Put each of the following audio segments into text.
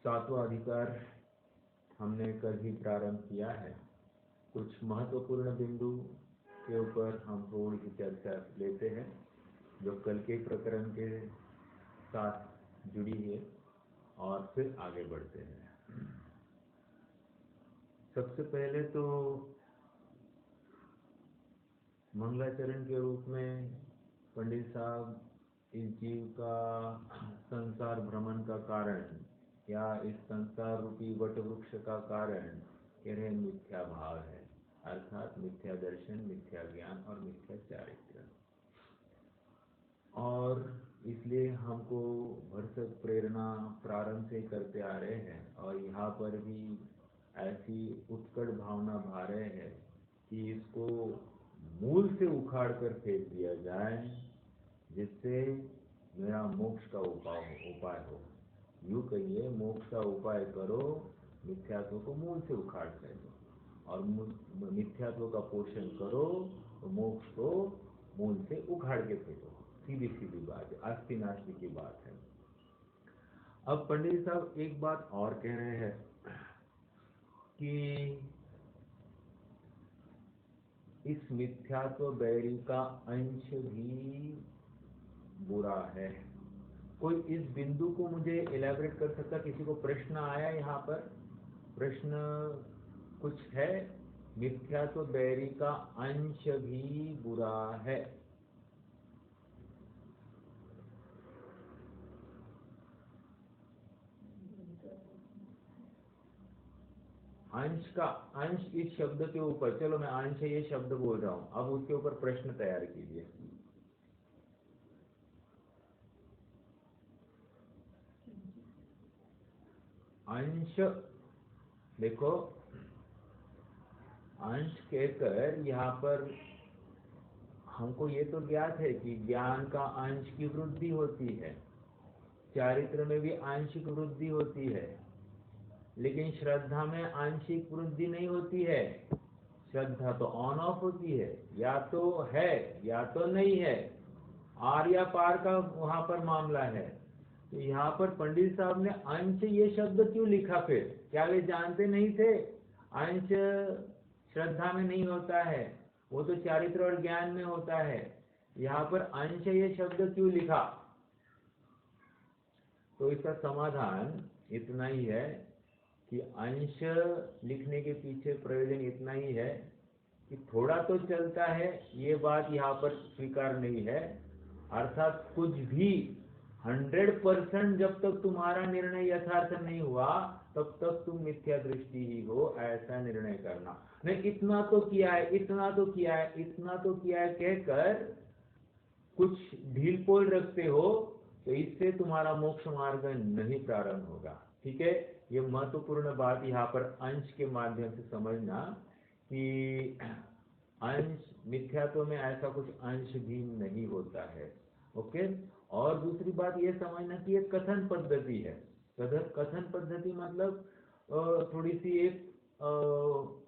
सातवां अधिकार हमने कल ही प्रारंभ किया है। कुछ महत्वपूर्ण बिंदु के ऊपर हम थोड़ी सी चर्चा लेते हैं जो कल के प्रकरण के साथ जुड़ी है और फिर आगे बढ़ते हैं। सबसे पहले तो मंगलाचरण के रूप में पंडित साहब इस जीव का संसार भ्रमण का कारण या इस संसार रूपी वट वृक्ष का कारण कह रहे मिथ्या भाव है, अर्थात मिथ्या दर्शन, मिथ्या ज्ञान और मिथ्या चारित्र। और इसलिए हमको भरसक प्रेरणा प्रारंभ से करते आ रहे हैं और यहाँ पर भी ऐसी उत्कट भावना भा रहे हैं कि इसको मूल से उखाड़ कर फेंक दिया जाए जिससे मेरा मोक्ष का उपाय हो। यूँ कहिए, मोक्ष का उपाय करो, मिथ्यात्व को मूल से उखाड़ फेंको और मिथ्यात्व का पोषण करो तो मोक्ष को मूल से उखाड़ के फेंको। सीधी सीधी बात है, अस्थि नास्ति की बात है। अब पंडित साहब एक बात और कह रहे हैं कि इस मिथ्यात्व बैरी का अंश भी बुरा है। कोई इस बिंदु को मुझे इलैबोरेट कर सकता? किसी को प्रश्न आया? यहाँ पर प्रश्न कुछ है? मिथ्यात्व बैरी का अंश भी बुरा है। अंश का अंश इस शब्द के ऊपर, चलो मैं अंश ये शब्द बोल रहा हूं, अब उसके ऊपर प्रश्न तैयार कीजिए। अंश, देखो अंश कहकर यहाँ पर हमको ये तो ज्ञात है कि ज्ञान का अंश की वृद्धि होती है, चारित्र में भी आंशिक वृद्धि होती है, लेकिन श्रद्धा में आंशिक वृद्धि नहीं होती है। श्रद्धा तो ऑन ऑफ होती है, या तो है या तो नहीं है, आर या पार का वहां पर मामला है। तो यहाँ पर पंडित साहब ने अंश ये शब्द क्यों लिखा? फिर क्या वे जानते नहीं थे अंश श्रद्धा में नहीं होता है, वो तो चारित्र और ज्ञान में होता है। यहाँ पर अंश ये शब्द क्यों लिखा? तो इसका समाधान इतना ही है कि अंश लिखने के पीछे प्रयोजन इतना ही है कि थोड़ा तो चलता है, ये बात यहाँ पर स्वीकार नहीं है। अर्थात कुछ भी 100% जब तक तुम्हारा निर्णय यथार्थ नहीं हुआ तब तक तुम मिथ्या दृष्टि ही हो, ऐसा निर्णय करना नहीं। इतना तो किया है, इतना तो किया है, इतना तो किया है कहकर कुछ ढील पोल रखते हो तो इससे तुम्हारा मोक्ष मार्ग नहीं प्रारंभ होगा। ठीक है, ये महत्वपूर्ण बात यहाँ पर अंश के माध्यम से समझना कि अंश मिथ्यात्व में ऐसा कुछ अंश भी नहीं होता है। ओके, और दूसरी बात ये समझना कि ये कथन पद्धति है। कथन पद्धति मतलब थोड़ी सी एक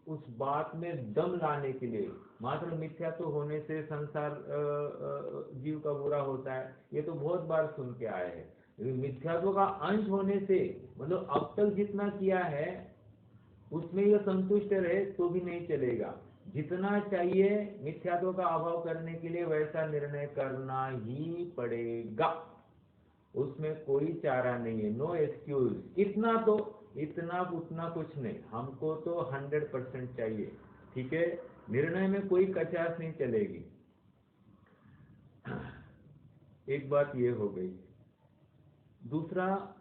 उस बात में दम लाने के लिए, मात्र मिथ्यात्व होने से संसार जीव का बुरा होता है ये तो बहुत बार सुन के आए हैं। मिथ्यात्व का अंश होने से मतलब अब तक जितना किया है उसमें ये संतुष्ट रहे तो भी नहीं चलेगा। जितना चाहिए मिथ्यात्व का अभाव करने के लिए वैसा निर्णय करना ही पड़ेगा, उसमें कोई चारा नहीं है, नो एक्सक्यूज। इतना उतना कुछ नहीं, हमको तो 100% चाहिए। ठीक है, निर्णय में कोई कचास नहीं चलेगी। एक बात ये हो गई। दूसरा,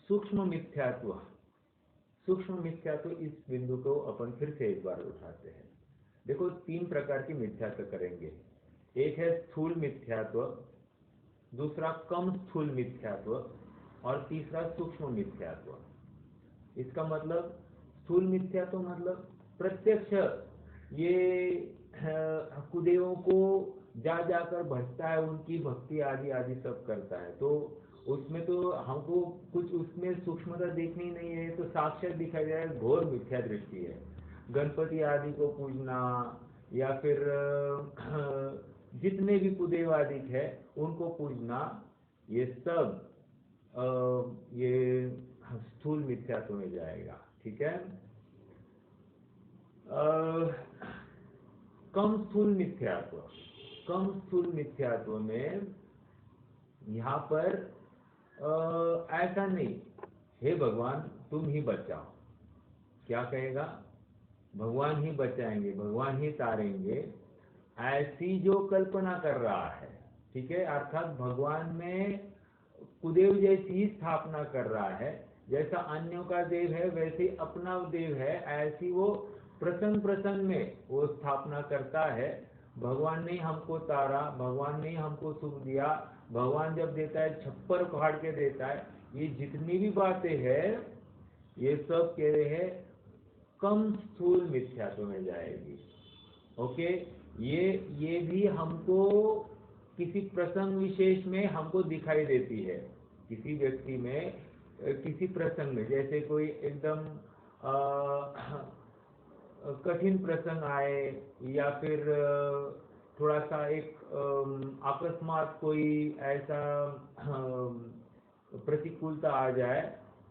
सूक्ष्म मिथ्यात्व। सूक्ष्म मिथ्यात्व, इस बिंदु को अपन फिर से एक बार उठाते हैं। देखो 3 प्रकार की मिथ्यात्व करेंगे। एक है स्थूल मिथ्यात्व, दूसरा कम स्थूल मिथ्यात्व और तीसरा सूक्ष्म मिथ्यात्व। इसका मतलब स्थूल मिथ्यात्व मतलब प्रत्यक्ष ये कुदेवों को जा जाकर भजता है, उनकी भक्ति आदि आदि सब करता है, तो उसमें तो हमको कुछ उसमें सूक्ष्मता देखनी नहीं है, तो साक्षात दिखाई दे रहा है, घोर मिथ्या दृष्टि है। गणपति आदि को पूजना या फिर जितने भी कुदेव आदि है उनको पूजना, ये सब ये स्थूल मिथ्यात्व में जाएगा। ठीक है। कम स्थूल मिथ्यात्व में यहाँ पर ऐसा नहीं, हे भगवान तुम ही बचाओ, क्या कहेगा, भगवान ही बचाएंगे, भगवान ही तारेंगे, ऐसी जो कल्पना कर रहा है। ठीक है, अर्थात भगवान में कुदेव जैसी ही स्थापना कर रहा है, जैसा अन्यों का देव है वैसे अपना देव है, ऐसी वो प्रसंग प्रसंग में वो स्थापना करता है। भगवान ने हमको तारा, भगवान ने हमको सुख दिया, भगवान जब देता है छप्पर फाड़ के देता है, ये जितनी भी बातें हैं ये सब कह रहे हैं कम स्थूल मिथ्यात्व में जाएगी। ओके, ये भी हमको किसी प्रसंग विशेष में हमको दिखाई देती है, किसी व्यक्ति में किसी प्रसंग में, जैसे कोई एकदम कठिन प्रसंग आए या फिर थोड़ा सा एक अकस्मात कोई ऐसा प्रतिकूलता आ जाए,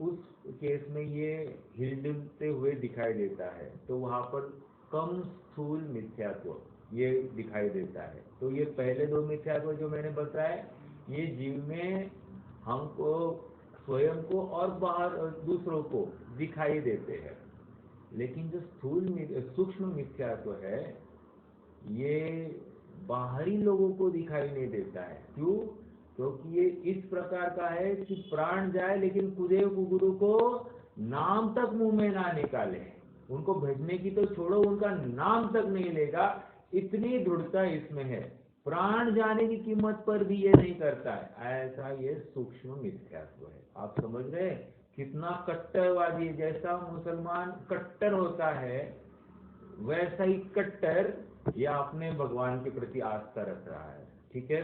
उस केस में ये हिलते हुए दिखाई देता है, तो वहाँ पर कम स्थूल मिथ्यात्व ये दिखाई देता है। तो ये पहले दो मिथ्यात्व जो मैंने बताए, ये जीव में हमको स्वयं को और बाहर दूसरों को दिखाई देते हैं, लेकिन जो सूक्ष्म मिथ्यात्व है ये बाहरी लोगों को दिखाई नहीं देता है। क्यों? क्योंकि ये इस प्रकार का है कि प्राण जाए लेकिन कुदेव कुगुरु को नाम तक मुंह में ना निकाले, उनको भेजने की तो छोड़ो, उनका नाम तक नहीं लेगा, इतनी दृढ़ता इसमें है, प्राण जाने की कीमत पर भी ये नहीं करता है। ऐसा ये सूक्ष्म मिथ्यात्व है। आप समझ रहे हैं कितना कट्टरवादी है, जैसा मुसलमान कट्टर होता है वैसा ही कट्टर ये अपने भगवान के प्रति आस्था रख रहा है। ठीक है,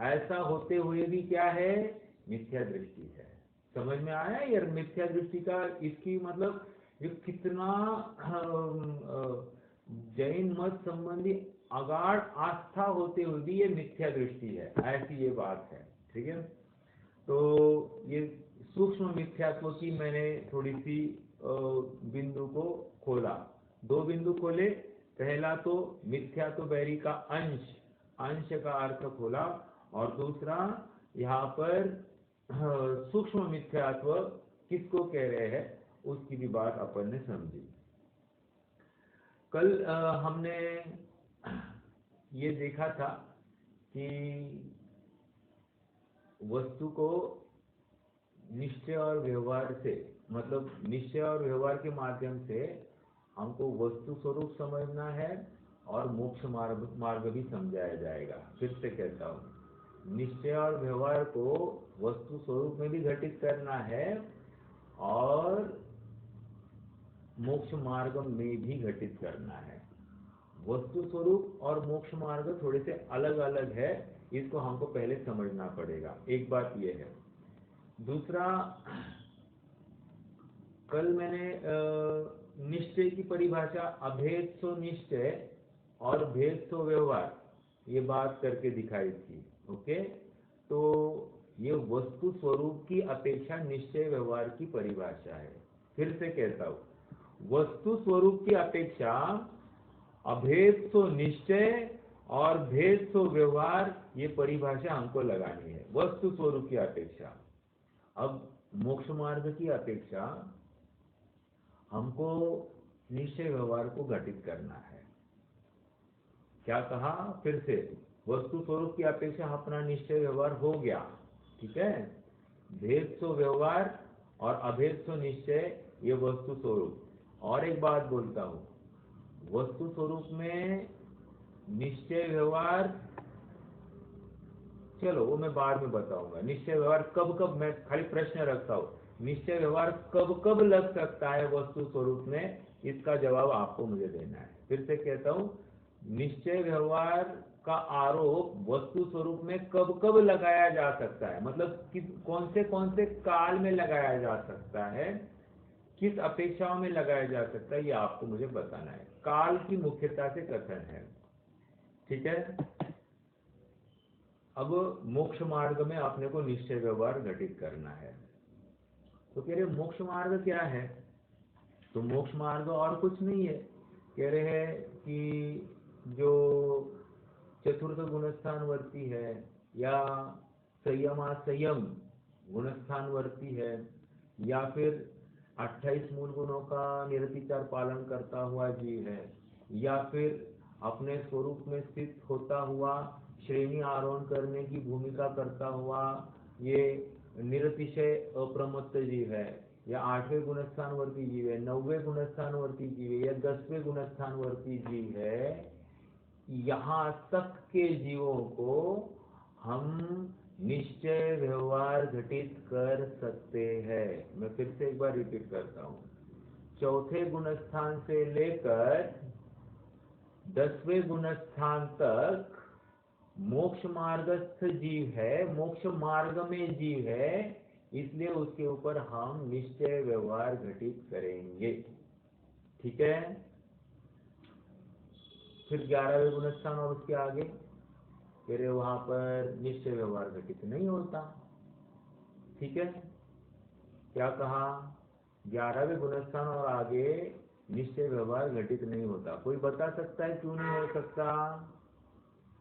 ऐसा होते हुए भी क्या है, मिथ्या दृष्टि है। समझ में आया यार मिथ्या दृष्टि का, इसकी मतलब ये कितना जैन मत संबंधी अगाध आस्था होते हुए भी ये मिथ्या दृष्टि है, ऐसी ये बात है। ठीक है, तो ये सूक्ष्म मिथ्यात्व की मैंने थोड़ी सी बिंदु को खोला, दो बिंदु खोले। पहला तो मिथ्यात्व बैरी का अंश का अर्थ खोला, और दूसरा यहाँ पर सूक्ष्म मिथ्यात्व किसको कह रहे हैं उसकी भी बात अपन ने समझी। कल हमने ये देखा था कि वस्तु को निश्चय और व्यवहार से, मतलब निश्चय और व्यवहार के माध्यम से हमको वस्तु स्वरूप समझना है और मोक्ष मार्ग भी समझाया जाएगा। फिर से कहता हूँ, निश्चय और व्यवहार को वस्तु स्वरूप में भी घटित करना है और मोक्ष मार्ग में भी घटित करना है। वस्तु स्वरूप और मोक्ष मार्ग थोड़े से अलग अलग है, इसको हमको पहले समझना पड़ेगा। एक बात यह है। दूसरा, कल मैंने निश्चय की परिभाषा अभेद सो निश्चय और भेद सो व्यवहार ये बात करके दिखाई थी। ओके, तो ये वस्तु स्वरूप की अपेक्षा निश्चय व्यवहार की परिभाषा है। फिर से कहता हूँ, वस्तु स्वरूप की अपेक्षा अभेद सो निश्चय और भेद सो व्यवहार ये परिभाषा हमको लगानी है, वस्तु स्वरूप की अपेक्षा। अब मोक्ष मार्ग की अपेक्षा हमको निश्चय व्यवहार को घटित करना है। क्या कहा? फिर से, वस्तु स्वरूप की अपेक्षा अपना निश्चय व्यवहार हो गया। ठीक है, भेद सो व्यवहार और अभेद सो निश्चय ये वस्तु स्वरूप। और एक बात बोलता हूँ, वस्तु स्वरूप में निश्चय व्यवहार, चलो वो मैं बाद में बताऊंगा। निश्चय व्यवहार कब कब, मैं खाली प्रश्न रखता हूँ, निश्चय व्यवहार कब कब लग सकता है वस्तु स्वरूप में, इसका जवाब आपको मुझे देना है। फिर से कहता हूँ, निश्चय व्यवहार का आरोप वस्तु स्वरूप में कब कब लगाया जा सकता है, मतलब कौन से काल में लगाया जा सकता है, किस अपेक्षाओं में लगाया जा सकता है, ये आपको मुझे बताना है। काल की मुख्यता से कथन है। ठीक है, अब मोक्ष मार्ग में अपने को निश्चय व्यवहार घटित करना है। तो कह रहे मोक्ष मार्ग क्या है? तो मोक्ष मार्ग और कुछ नहीं है, कह रहे हैं कि जो चतुर्थ गुणस्थानवर्ती है या संयम गुणस्थानवर्ती है या फिर 28 मूल गुणों का निरतिचार पालन करता हुआ जीव है या फिर अपने स्वरूप में स्थित होता हुआ श्रेणी आरोहण करने की भूमिका करता हुआ ये निरतिशय अप्रमत्त जीव है या 8वें गुणस्थानवर्ती जीव है, 9वें गुणस्थानवर्ती जीव है या 10वें गुणस्थानवर्ती जीव है, यहाँ तक के जीवों को हम निश्चय व्यवहार घटित कर सकते हैं। मैं फिर से एक बार रिपीट करता हूँ, चौथे गुणस्थान से लेकर 10वें गुणस्थान तक मोक्ष मार्गस्थ जीव है, मोक्ष मार्ग में जीव है, इसलिए उसके ऊपर हम निश्चय व्यवहार घटित करेंगे। ठीक है। फिर 11वें गुणस्थान और उसके आगे फिर वहां पर निश्चय व्यवहार घटित नहीं होता। ठीक है, क्या कहा? 11वें गुणस्थान और आगे निश्चय व्यवहार घटित नहीं होता। कोई बता सकता है क्यों नहीं हो सकता?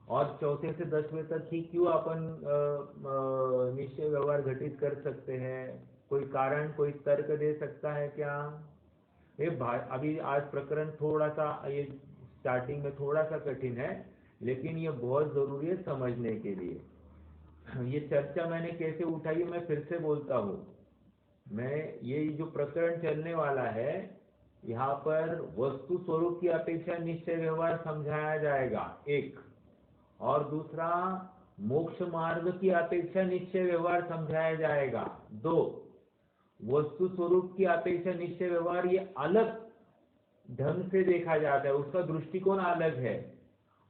और चौथे से 10वें तक ही क्यों अपन निश्चय व्यवहार घटित कर सकते हैं? कोई कारण, कोई तर्क दे सकता है क्या? ये अभी आज प्रकरण थोड़ा सा, ये स्टार्टिंग में थोड़ा सा कठिन है, लेकिन ये बहुत जरूरी है समझने के लिए। ये चर्चा मैंने कैसे उठाई मैं फिर से बोलता हूँ। मैं ये जो प्रकरण चलने वाला है, यहाँ पर वस्तु स्वरूप की अपेक्षा निश्चय व्यवहार समझाया जाएगा, एक, और दूसरा मोक्ष मार्ग की अपेक्षा निश्चय व्यवहार समझाया जाएगा, दो। वस्तु स्वरूप की अपेक्षा निश्चय व्यवहार ये अलग ढंग से देखा जाता है, उसका दृष्टिकोण अलग है,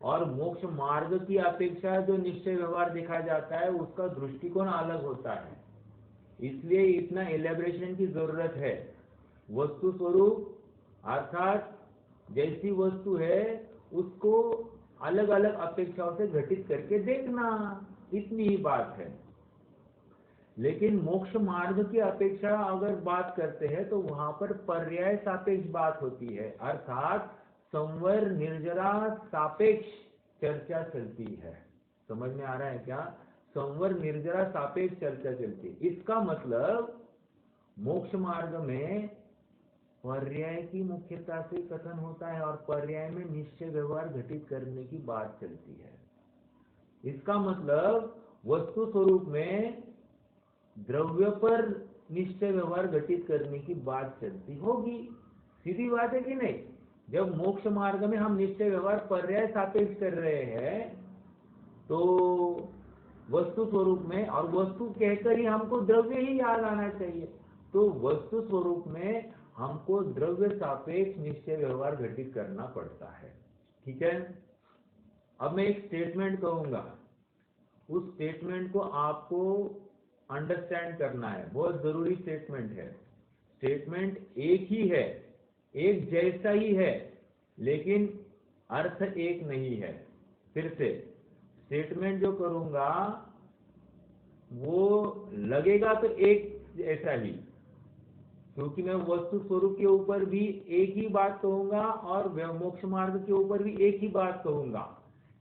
और मोक्ष मार्ग की अपेक्षा जो निश्चय व्यवहार देखा जाता है उसका दृष्टिकोण अलग होता है। इसलिए इतना एलेबरेशन की जरूरत है। वस्तु स्वरूप अर्थात जैसी वस्तु है उसको अलग अलग अपेक्षाओं से घटित करके देखना, इतनी ही बात है। लेकिन मोक्ष मार्ग की अपेक्षा अगर बात करते हैं तो वहां पर पर्याय सापेक्ष बात होती है, अर्थात संवर निर्जरा सापेक्ष चर्चा चलती है। समझ में आ रहा है क्या? संवर निर्जरा सापेक्ष चर्चा चलती है। इसका मतलब मोक्ष मार्ग में पर्याय की मुख्यता से कथन होता है और पर्याय में निश्चय व्यवहार घटित करने की बात चलती है। इसका मतलब वस्तु स्वरूप में द्रव्य पर निश्चय व्यवहार घटित करने की बात चलती होगी। सीधी बात है कि नहीं? जब मोक्ष मार्ग में हम निश्चय व्यवहार पर्याय सापेक्ष कर रहे हैं तो वस्तु स्वरूप में, और वस्तु कहकर ही हमको द्रव्य ही याद आना चाहिए, तो वस्तु स्वरूप में हमको द्रव्य सापेक्ष निश्चय व्यवहार घटित करना पड़ता है। ठीक है। अब मैं एक स्टेटमेंट कहूंगा, उस स्टेटमेंट को आपको अंडरस्टैंड करना है, बहुत जरूरी स्टेटमेंट है। स्टेटमेंट एक ही है, एक जैसा ही है, लेकिन अर्थ एक नहीं है। फिर से स्टेटमेंट जो करूंगा वो लगेगा तो एक ऐसा ही, क्योंकि मैं वस्तु स्वरूप के ऊपर भी एक ही बात कहूंगा और मोक्ष मार्ग के ऊपर भी एक ही बात कहूंगा,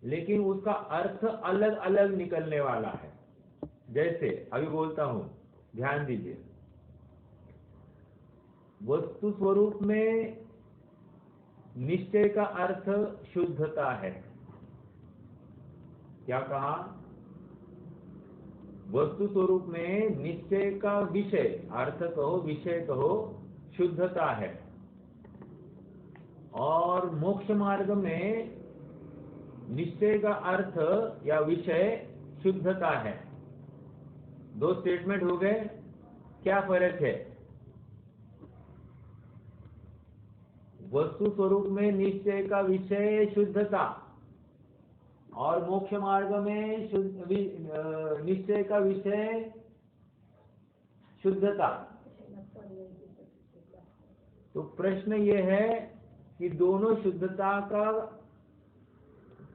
लेकिन उसका अर्थ अलग अलग निकलने वाला है। जैसे अभी बोलता हूं, ध्यान दीजिए, वस्तु स्वरूप में निश्चय का अर्थ शुद्धता है। क्या कहा? वस्तु स्वरूप में निश्चय का विषय, अर्थ कहो विषय कहो, शुद्धता है, और मोक्ष मार्ग में निश्चय का अर्थ या विषय शुद्धता है। दो स्टेटमेंट हो गए, क्या फर्क है? वस्तु स्वरूप में निश्चय का विषय शुद्धता और मोक्ष मार्ग में निश्चय का विषय शुद्धता। तो प्रश्न ये है कि दोनों शुद्धता का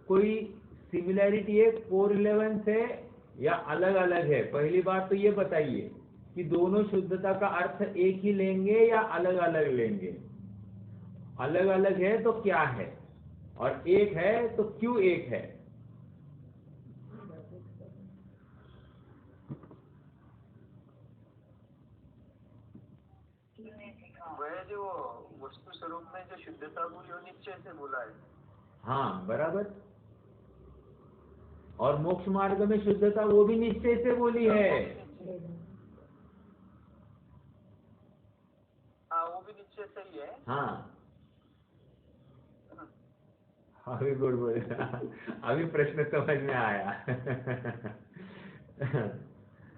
कोई सिमिलैरिटी है, कोरिलेवेंस है, या अलग अलग है? पहली बात तो ये बताइए, कि दोनों शुद्धता का अर्थ एक ही लेंगे या अलग अलग लेंगे? अलग अलग है तो क्या है, और एक है तो क्यों एक है? वह जो वस्तु स्वरूप में जो शुद्धता बोली वो निश्चय से बोला है। हाँ बराबर। और मोक्ष मार्ग में शुद्धता वो भी निश्चय से बोली है। हाँ वो भी निश्चय से ही है। हाँ अभी गुड बोल अभी प्रश्न समझ में आया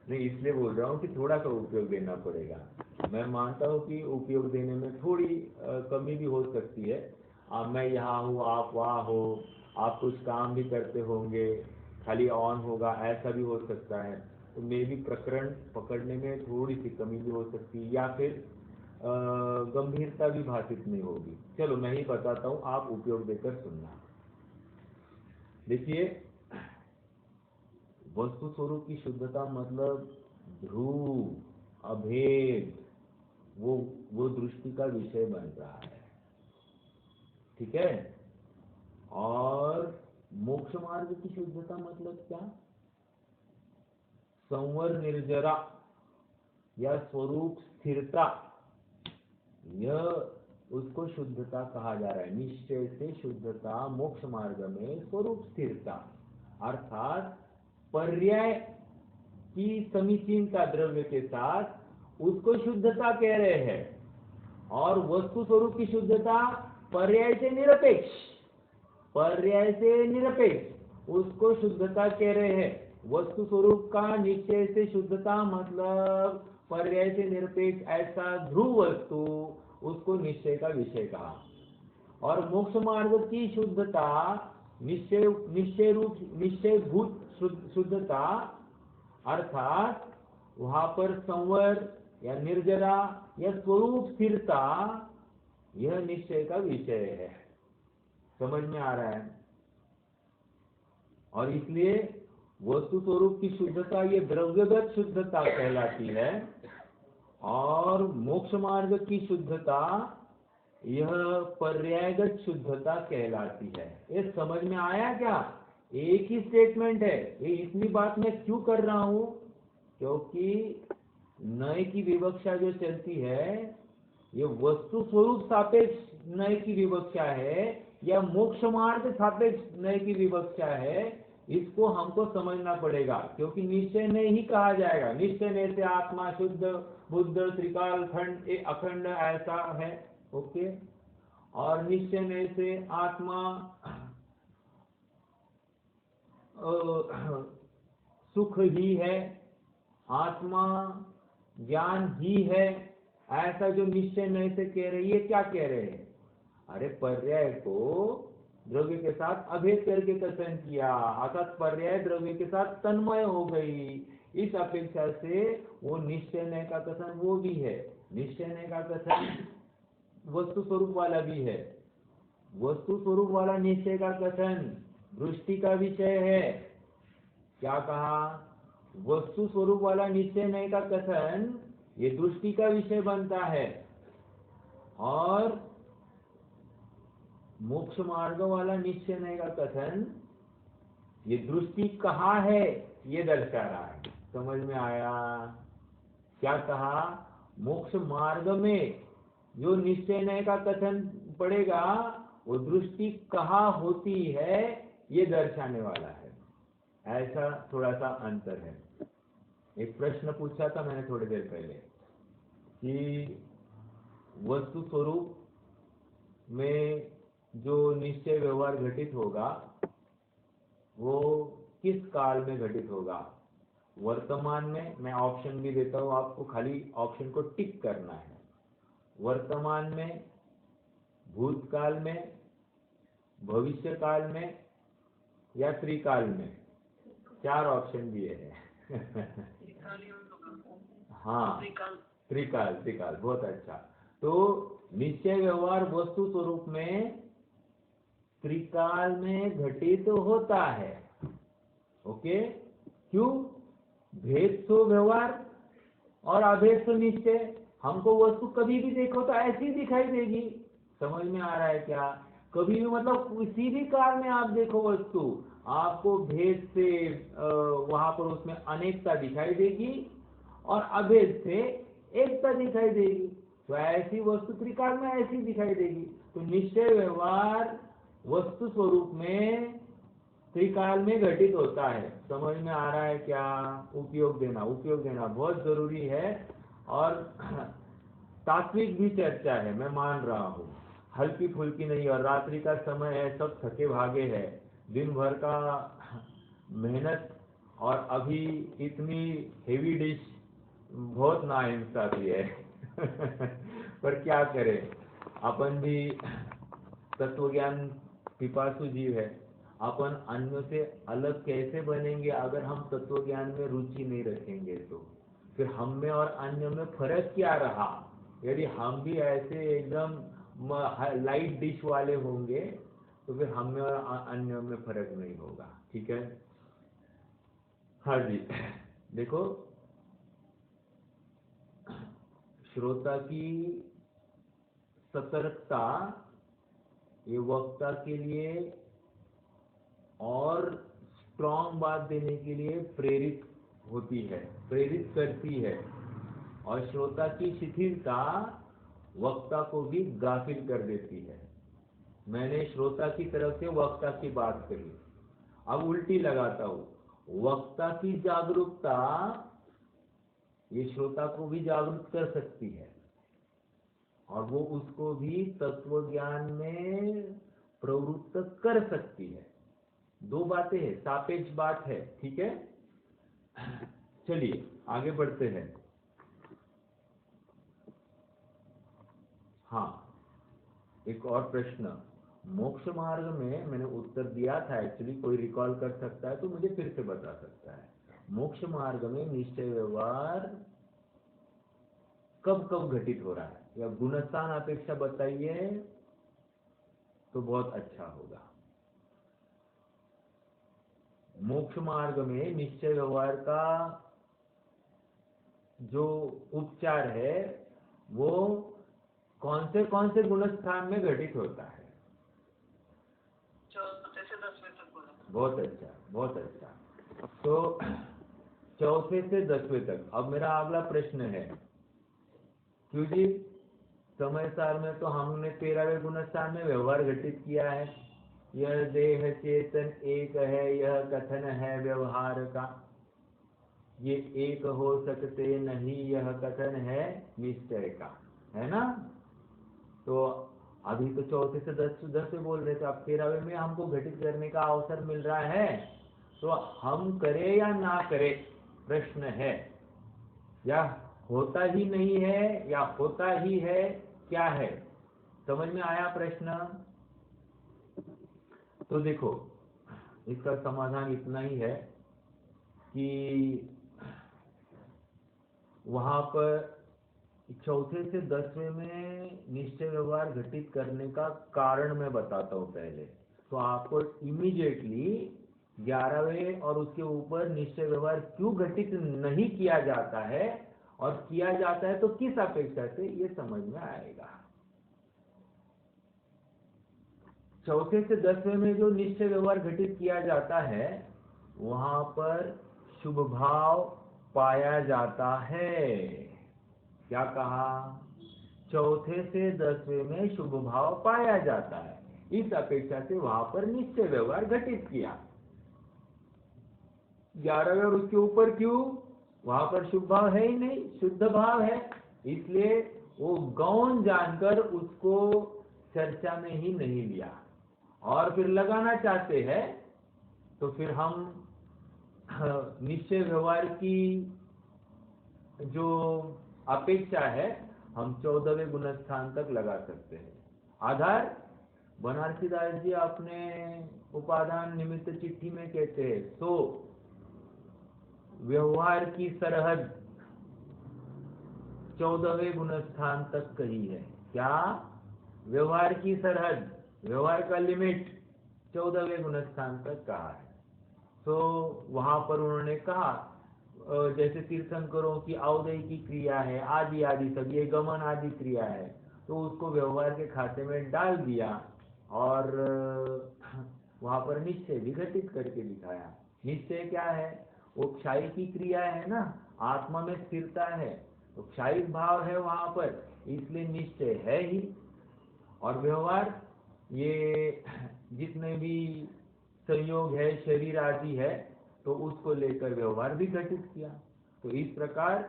नहीं, इसलिए बोल रहा हूँ कि थोड़ा सा उपयोग देना पड़ेगा। मैं मानता हूँ कि उपयोग देने में थोड़ी कमी भी हो सकती है। मैं यहाँ हूँ, आप वहाँ हो, आप कुछ काम भी करते होंगे, खाली ऑन होगा, ऐसा भी हो सकता है। तो मे भी प्रकरण पकड़ने में थोड़ी सी कमी भी हो सकती है, या फिर गंभीरता भी भाषित नहीं होगी। चलो मैं ही बताता हूँ, आप उपयोग देकर सुनना। देखिए, वस्तु स्वरूप की शुद्धता मतलब ध्रुव, अभेद, वो दृष्टि का विषय बन रहा है, ठीक है। और मोक्ष मार्ग की शुद्धता मतलब क्या? संवर निर्जरा या स्वरूप स्थिरता, यह उसको शुद्धता कहा जा रहा है। निश्चय से शुद्धता मोक्ष मार्ग में स्वरूप स्थिरता, अर्थात पर्याय की समीचीनता द्रव्य के साथ, उसको शुद्धता कह रहे हैं। और वस्तु स्वरूप की शुद्धता पर्याय से निरपेक्ष, पर्याय से निरपेक्ष उसको शुद्धता कह रहे हैं। वस्तु स्वरूप का निश्चय से शुद्धता मतलब पर्याय से निरपेक्ष ऐसा ध्रुव वस्तु, उसको निश्चय का विषय कहा। और मोक्ष मार्ग की शुद्धता निश्चय भूत शुद्धता, अर्थात वहां पर संवर या निर्जरा या स्वरूप स्थिरता, यह निश्चय का विषय है। समझ में आ रहा है? और इसलिए वस्तु स्वरूप की शुद्धता ये द्रव्यगत शुद्धता कहलाती है, और मोक्ष मार्ग की शुद्धता यह पर्यायगत शुद्धता कहलाती है। ये समझ में आया क्या? एक ही स्टेटमेंट है। ये इतनी बात मैं क्यों कर रहा हूं? क्योंकि नए की विवक्षा जो चलती है, ये वस्तु स्वरूप सापेक्ष नए की विवक्षा है या मोक्ष मार्ग सापेक्ष नए की विवक्षा है, इसको हमको समझना पड़ेगा। क्योंकि निश्चय नहीं ही कहा जाएगा, निश्चय नहीं से आत्मा शुद्ध बुद्ध त्रिकाल खंड अखंड ऐसा है, ओके। और निश्चय नहीं से आत्मा सुख ही है, आत्मा ज्ञान ही है, ऐसा जो निश्चय नहीं से कह रही है, क्या कह रहे हैं? अरे पर्याय को द्रव्य के साथ अभेद करके कथन किया, अर्थात पर्याय द्रव्य के साथ तन्मय हो गई। इस अपेक्षा से वो निश्चय नय का कथन वो भी है, निश्चय नय का कथन वस्तु स्वरूप वाला भी है। वस्तु स्वरूप वाला निश्चय का कथन दृष्टि का विषय है। क्या कहा? वस्तु स्वरूप वाला निश्चय नय का कथन ये दृष्टि का विषय बनता है, और मोक्ष मार्ग वाला निश्चय नय का कथन ये दृष्टि कहाँ है ये दर्शा रहा है। समझ में आया? क्या कहा? मोक्ष मार्ग में जो निश्चय नय का कथन पड़ेगा वो दृष्टि कहाँ होती है ये दर्शाने वाला है। ऐसा थोड़ा सा अंतर है। एक प्रश्न पूछा था मैंने थोड़ी देर पहले कि वस्तु स्वरूप में जो निश्चय व्यवहार घटित होगा वो किस काल में घटित होगा? वर्तमान में। मैं ऑप्शन भी देता हूँ आपको, खाली ऑप्शन को टिक करना है। वर्तमान में, भूतकाल में, भविष्य काल में या त्रिकाल में। 4 ऑप्शन दिए हैं हाँ त्रिकाल, त्रिकाल, बहुत अच्छा। तो निश्चय व्यवहार वस्तु स्वरूप में त्रिकाल में घटित होता है, ओके। क्यों? भेद सो व्यवहार और अभेद तो निश्चय। हमको वस्तु कभी भी देखो तो ऐसी दिखाई देगी। समझ में आ रहा है क्या? कभी भी मतलब किसी भी काल में आप देखो वस्तु, आपको भेद से वहां पर उसमें अनेकता दिखाई देगी और अभेद से एकता दिखाई देगी। तो ऐसी वस्तु त्रिकाल में ऐसी दिखाई देगी। तो निश्चय व्यवहार वस्तु स्वरूप में त्रिकाल में घटित होता है। समझ में आ रहा है क्या? उपयोग देना बहुत जरूरी है। और तात्विक भी चर्चा है, मैं मान रहा हूँ, हल्की फुल्की नहीं। और रात्रि का समय है, सब थके भागे है, दिन भर का मेहनत, और अभी इतनी हेवी डिश बहुत नाइंसाफी है। पर क्या करें, अपन भी तत्व ज्ञान पिपासु जीव है। अपन अन्यों से अलग कैसे बनेंगे अगर हम तत्व ज्ञान में रुचि नहीं रखेंगे? तो फिर हम में और अन्य में फर्क क्या रहा? यदि हम भी ऐसे एकदम लाइट डिश वाले होंगे तो फिर हम में और अन्य में फर्क नहीं होगा। ठीक है? हाँ जी। देखो, श्रोता की सतर्कता ये वक्ता के लिए और स्ट्रॉन्ग बात देने के लिए प्रेरित होती है, प्रेरित करती है। और श्रोता की शिथिलता वक्ता को भी गाफिल कर देती है। मैंने श्रोता की तरफ से वक्ता की बात कही, अब उल्टी लगाता हूं। वक्ता की जागरूकता ये श्रोता को भी जागरूक कर सकती है और वो उसको भी तत्व ज्ञान में प्रवृत्त कर सकती है। दो बातें हैं, सापेक्ष बात है। ठीक है? चलिए आगे बढ़ते हैं। हाँ, एक और प्रश्न। मोक्ष मार्ग में मैंने उत्तर दिया था, एक्चुअली कोई रिकॉल कर सकता है तो मुझे फिर से बता सकता है। मोक्ष मार्ग में निश्चय व्यवहार कब कब घटित हो रहा है, या गुणस्थान अपेक्षा बताइए तो बहुत अच्छा होगा। मोक्ष मार्ग में निश्चय व्यवहार का जो उपचार है वो कौन से गुणस्थान में घटित होता है? चौथे से 10वें तक बोला। बहुत अच्छा, बहुत अच्छा। तो चौथे से 10वें तक। अब मेरा अगला प्रश्न है, क्यों जी, समय सार में तो हमने 13वें गुणस्थान में व्यवहार घटित किया है। यह देह चेतन एक है, यह कथन है व्यवहार का। ये एक हो सकते नहीं, यह कथन है निश्चय का, है ना? तो अभी तो चौथे से 10वें बोल रहे थे, अब 13वें में हमको घटित करने का अवसर मिल रहा है। तो हम करें या ना करें, प्रश्न है। या होता ही नहीं है या होता ही है, क्या है? समझ में आया प्रश्न? तो देखो, इसका समाधान इतना ही है कि वहां पर चौथे से 10वें में निश्चय व्यवहार घटित करने का कारण मैं बताता हूं पहले। तो आपको इमीडिएटली 11वें और उसके ऊपर निश्चय व्यवहार क्यों घटित नहीं किया जाता है और किया जाता है तो किस अपेक्षा से, ये समझ में आएगा। चौथे से 10वें में जो निश्चय व्यवहार घटित किया जाता है वहां पर शुभ भाव पाया जाता है। क्या कहा? चौथे से 10वें में शुभ भाव पाया जाता है, इस अपेक्षा से वहां पर निश्चय व्यवहार घटित किया। 11वें और उसके ऊपर क्यों? वहां पर शुभ भाव है ही नहीं, शुद्ध भाव है, इसलिए वो गौण जानकर उसको चर्चा में ही नहीं लिया। और फिर लगाना चाहते हैं तो फिर हम निश्चय व्यवहार की जो अपेक्षा है हम 14वें गुणस्थान तक लगा सकते हैं। आधार बनारसी दास जी अपने उपादान निमित्त चिट्ठी में कहते हैं, तो व्यवहार की सरहद 14वें गुणस्थान तक कही है। क्या? व्यवहार की सरहद, व्यवहार का लिमिट 14वें गुणस्थान तक कहा है। तो वहां पर उन्होंने कहा जैसे तीर्थंकरों की अवदय की क्रिया है आदि आदि सब, ये गमन आदि क्रिया है, तो उसको व्यवहार के खाते में डाल दिया और वहां पर निश्चय भी घटित करके दिखाया। निश्चय क्या है? वो क्षाई की क्रिया है ना, आत्मा में स्थिरता है, तो क्षायिक भाव है वहां पर, इसलिए निश्चय है ही। और व्यवहार ये जितने भी संयोग है शरीर आदि है, तो उसको लेकर व्यवहार भी घटित किया। तो इस प्रकार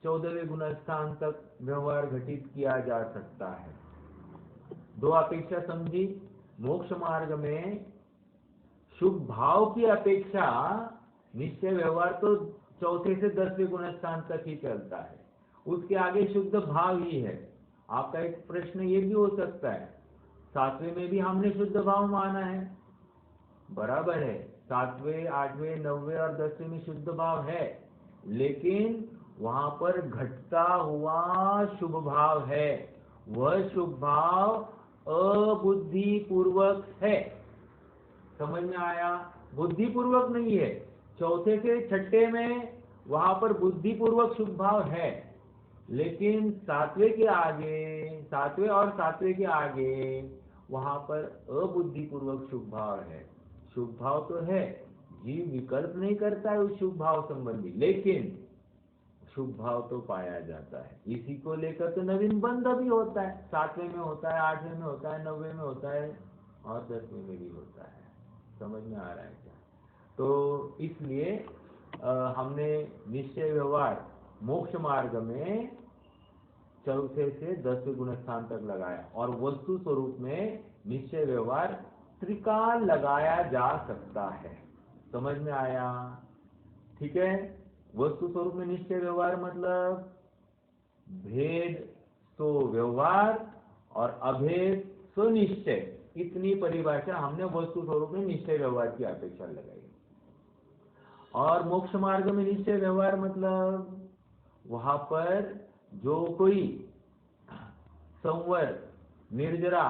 14वें गुणस्थान तक व्यवहार घटित किया जा सकता है। दो अपेक्षा समझी। मोक्ष मार्ग में शुभ भाव की अपेक्षा निश्चय व्यवहार तो चौथे से 10वें गुणस्थान तक ही चलता है, उसके आगे शुद्ध भाव ही है। आपका एक प्रश्न ये भी हो सकता है, 7वें में भी हमने शुद्ध भाव माना है, बराबर है, 7वें 8वें 9वें और 10वें में शुद्ध भाव है, लेकिन वहां पर घटता हुआ शुभ भाव है, वह शुभ भाव अबुद्धि पूर्वक है। समझ में आया? बुद्धि पूर्वक नहीं है। चौथे से छठे में वहां पर बुद्धि पूर्वक शुभ भाव है, लेकिन 7वें के आगे, 7वें और 7वें के आगे वहां पर अबुद्धि पूर्वक शुभ भाव है। शुभ भाव तो है, जीव विकल्प नहीं करता है उस शुभ भाव संबंधी, लेकिन शुभ भाव तो पाया जाता है। इसी को लेकर तो नवीन बंध भी होता है, 7वें में होता है, 8वें में होता है, 9वें में होता है और 10वें में भी होता है। समझ में आ रहा है क्या? तो इसलिए हमने निश्चय व्यवहार मोक्ष मार्ग में चौथे से 10वें गुणस्थान तक लगाया, और वस्तु स्वरूप में निश्चय व्यवहार त्रिकाल लगाया जा सकता है। समझ में आया? ठीक है। वस्तु स्वरूप में निश्चय व्यवहार मतलब भेद तो व्यवहार और अभेद तो निश्चय, इतनी परिभाषा हमने वस्तु स्वरूप में निश्चय व्यवहार की अपेक्षा लगाई। और मोक्ष मार्ग में निश्चय व्यवहार मतलब वहां पर जो कोई संवर, निर्जरा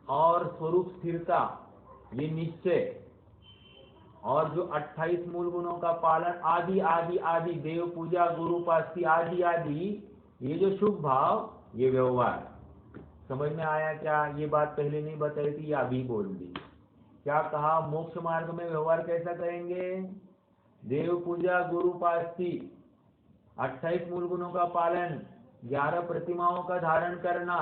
और स्वरूप स्थिरता, ये निश्चय, और जो 28 मूल गुणों का पालन आदि आदि आदि, देव पूजा, गुरु उपासना आदि आदि, ये जो शुभ भाव, ये व्यवहार। समझ में आया क्या? ये बात पहले नहीं बताई थी, या अभी बोल दी। क्या कहा? मोक्ष मार्ग में व्यवहार कैसा करेंगे? देव पूजा, गुरु उपासना, 28 मूल गुणों का पालन, 11 प्रतिमाओं का धारण करना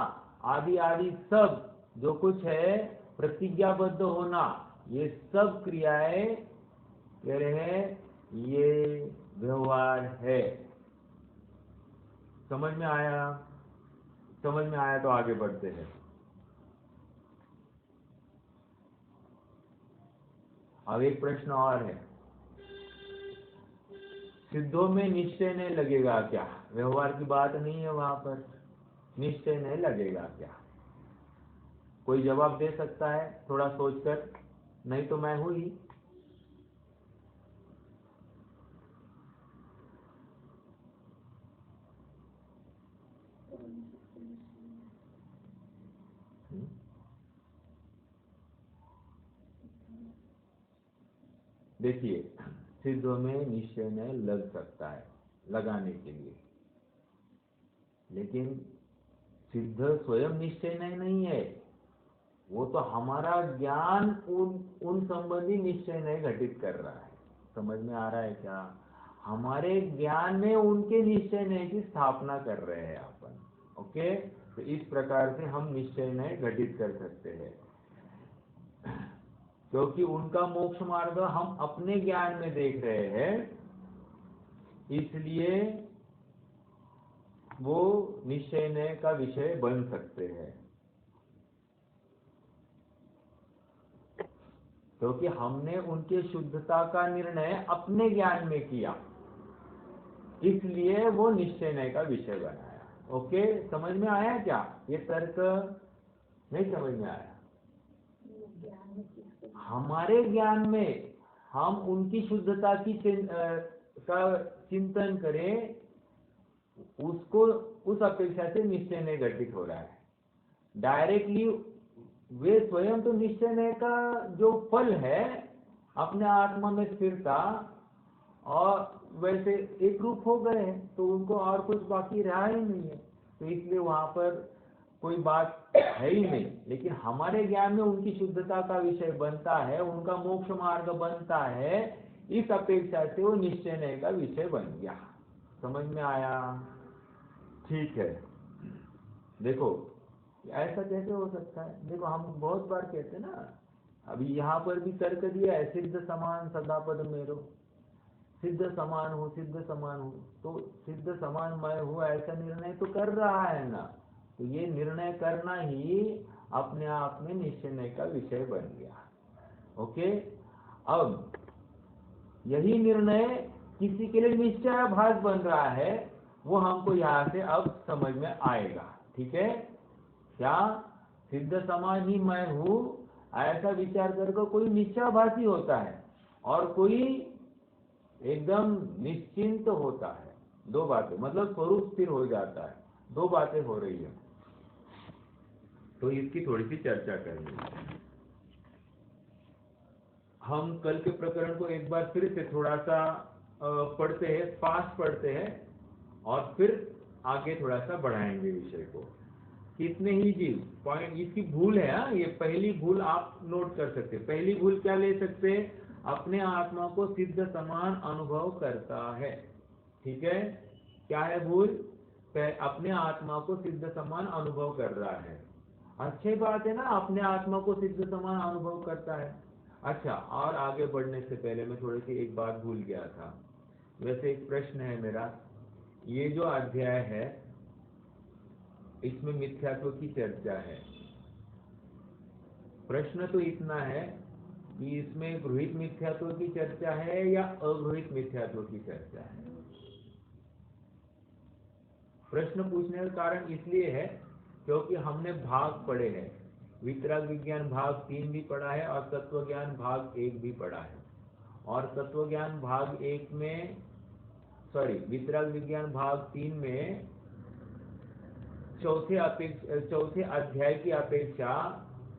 आदि आदि, सब जो कुछ है, प्रतिज्ञाबद्ध होना, ये सब क्रियाएं कह रहे हैं ये व्यवहार है। समझ में आया? समझ में आया तो आगे बढ़ते हैं। अब एक प्रश्न और है, सिद्धों में निश्चय नहीं लगेगा क्या? व्यवहार की बात नहीं है वहां पर, निश्चय नहीं लगेगा क्या? कोई जवाब दे सकता है थोड़ा सोचकर? नहीं तो मैं हूं ही। देखिए, सिद्धों में निश्चय नहीं लग सकता है लगाने के लिए, लेकिन सिद्ध स्वयं निश्चय नहीं है, वो तो हमारा ज्ञान उन संबंधी निश्चय नहीं घटित कर रहा है। समझ में आ रहा है क्या? हमारे ज्ञान में उनके निश्चय नहीं की स्थापना कर रहे हैं अपन। ओके, तो इस प्रकार से हम निश्चय नहीं घटित कर सकते हैं, क्योंकि उनका मोक्ष मार्ग हम अपने ज्ञान में देख रहे हैं, इसलिए वो निश्चय का विषय बन सकते हैं, क्योंकि हमने उनके शुद्धता का निर्णय अपने ज्ञान में किया, इसलिए वो निश्चय का विषय बनाया। ओके, समझ में आया क्या? ये तर्क नहीं समझ में आया? हमारे ज्ञान में हम उनकी शुद्धता की का चिंतन करें, उसको उस अपेक्षा से निश्चय नहीं घटित हो रहा है। डायरेक्टली वे स्वयं तो निश्चय का जो फल है अपने आत्मा में स्थिरता और वैसे एक रूप हो गए हैं, तो उनको और कुछ बाकी रहा ही नहीं है, तो इसलिए वहां पर कोई बात है ही नहीं। लेकिन हमारे ज्ञान में उनकी शुद्धता का विषय बनता है, उनका मोक्ष मार्ग बनता है, इस अपेक्षा से वो निश्चय का विषय बन गया। समझ में आया? ठीक है। देखो ऐसा कैसे हो सकता है? देखो हम बहुत बार कहते हैं ना, अभी यहाँ पर भी तर्क दिया है, सिद्ध समान सदापद मेरो, सिद्ध समान हो, सिद्ध समान हो, तो सिद्ध समान मैं हूँ ऐसा निर्णय तो कर रहा है ना, तो ये निर्णय करना ही अपने आप में निश्चय का विषय बन गया। ओके, अब यही निर्णय किसी के लिए निश्चयाभास बन रहा है, वो हमको यहाँ से अब समझ में आएगा। ठीक है, क्या सिद्ध समान ही मैं हूँ ऐसा विचार करके कोई निश्चयाभासी होता है और कोई एकदम निश्चिंत होता है। दो बातें, मतलब स्वरूप स्थिर हो जाता है, दो बातें हो रही है, तो इसकी थोड़ी सी चर्चा करेंगे। हम कल के प्रकरण को एक बार फिर से थोड़ा सा पढ़ते हैं, फास्ट पढ़ते हैं और फिर आगे थोड़ा सा बढ़ाएंगे विषय को। कितने ही जीव, पॉइंट इसकी भूल है, हाँ, ये पहली भूल आप नोट कर सकते हैं। पहली भूल क्या ले सकते हैं? अपने आत्मा को सिद्ध समान अनुभव करता है। ठीक है, क्या है भूल? अपने आत्मा को सिद्ध समान अनुभव कर रहा है। अच्छी बात है ना, अपने आत्मा को सिद्ध समान अनुभव करता है। अच्छा, और आगे बढ़ने से पहले मैं थोड़ी सी एक बात भूल गया था। वैसे एक प्रश्न है मेरा, ये जो अध्याय है इसमें मिथ्यात्व की चर्चा है। प्रश्न तो इतना है कि इसमें गृहीत मिथ्यात्व की चर्चा है या अगृहीत मिथ्यात्व की चर्चा है। प्रश्न पूछने का कारण इसलिए है क्योंकि हमने भाग पढ़े हैं, वितराग विज्ञान भाग 3 भी पढ़ा है और तत्व ज्ञान भाग 1 भी पढ़ा है। और तत्व ज्ञान भाग 1 में, सॉरी, वितराग विज्ञान भाग 3 में चौथे अध्याय की अपेक्षा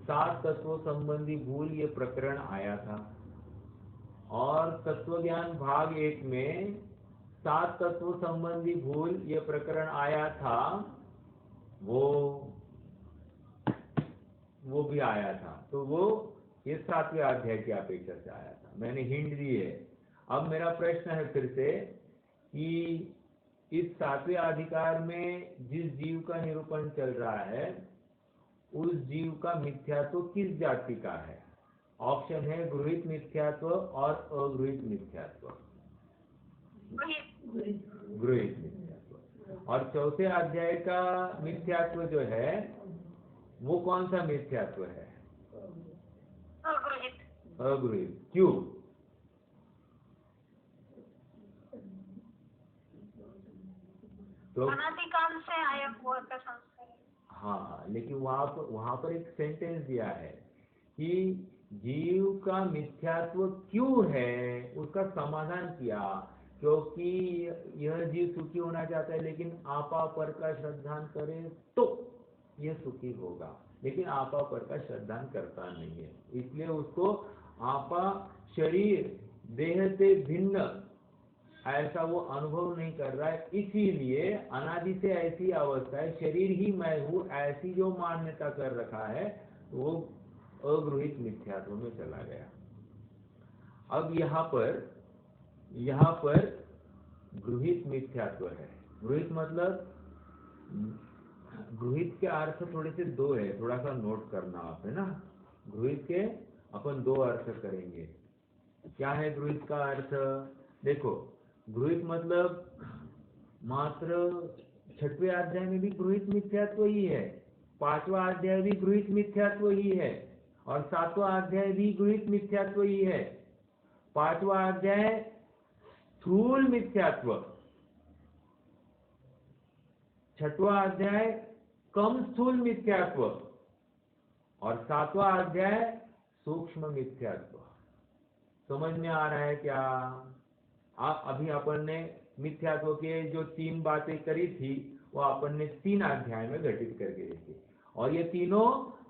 7 तत्वों संबंधी भूल ये प्रकरण आया था, और तत्व ज्ञान भाग 1 में 7 तत्व संबंधी भूल ये प्रकरण आया था, वो भी आया था, तो वो ये 7वें अध्याय की अपेक्षा से आया था। मैंने हिंट दी है। अब मेरा प्रश्न है फिर से कि इस 7वें अधिकार में जिस जीव का निरूपण चल रहा है उस जीव का मिथ्यात्व किस जाति का है? ऑप्शन है गृहीत मिथ्यात्व और अगृहीत मिथ्यात्व। गृहीत मिथ्यात्व। और चौथे अध्याय का मिथ्यात्व जो है वो कौन सा मिथ्यात्व है? अगृहीत। क्यों? तो अनादिकाल से आया हुआ का संस्कार। हाँ, लेकिन वहां पर एक सेंटेंस दिया है कि जीव का मिथ्यात्व क्यों है, उसका समाधान किया, क्योंकि यह जीव सुखी होना चाहता है लेकिन आपा पर का श्रद्धान करे तो यह सुखी होगा, लेकिन आपा पर का श्रद्धान करता नहीं है, इसलिए उसको आपा शरीर देह से भिन्न ऐसा वो अनुभव नहीं कर रहा है। इसीलिए अनादि से ऐसी अवस्था है, शरीर ही मैं हूँ ऐसी जो मान्यता कर रखा है, वो अगृहीत मिथ्यात्व में चला गया। अब यहाँ पर गृहीत मिथ्यात्व है। गृहीत मतलब, गृहीत के अर्थ थोड़े से दो है, थोड़ा सा नोट करना आप, है ना। गृहीत के अपन दो अर्थ करेंगे। क्या है गृहीत का अर्थ? देखो, गृहीत मतलब मात्र 6वें अध्याय में भी गृहीत मिथ्यात्व ही है, 5वां अध्याय भी गृहीत मिथ्यात्व ही है, और 7वां अध्याय भी गृहीत मिथ्यात्व ही है। 5वां अध्याय स्थूल मिथ्यात्व, 6वां अध्याय कम स्थूल मिथ्यात्व, और 7वां अध्याय सूक्ष्म मिथ्यात्व। समझ में आ रहा है क्या? अभी अपन ने मिथ्यात्व के जो 3 बातें करी थी वो अपन ने 3 अध्याय में घटित करके देखी, और ये तीनों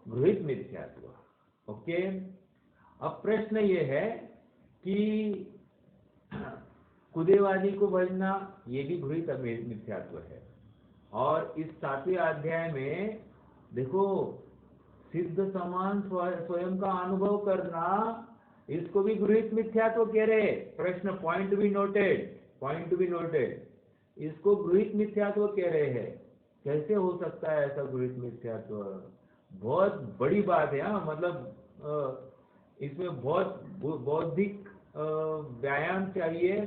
गृहीत मिथ्यात्व। ओके, अब प्रश्न ये है कि कुदेवादी को भजना ये भी गृहीत मिथ्यात्व है। और इस 7वें अध्याय में देखो सिद्ध समान स्वयं का अनुभव करना, इसको भी गृहीत मिथ्यात्व कह रहे। प्रश्न पॉइंट बी नोटेड, इसको गृहीत मिथ्यात्व कह रहे हैं। कैसे हो सकता है ऐसा गृहीत मिथ्यात्व? बहुत बड़ी बात है। हाँ, मतलब इसमें बहुत बौद्धिक व्यायाम चाहिए,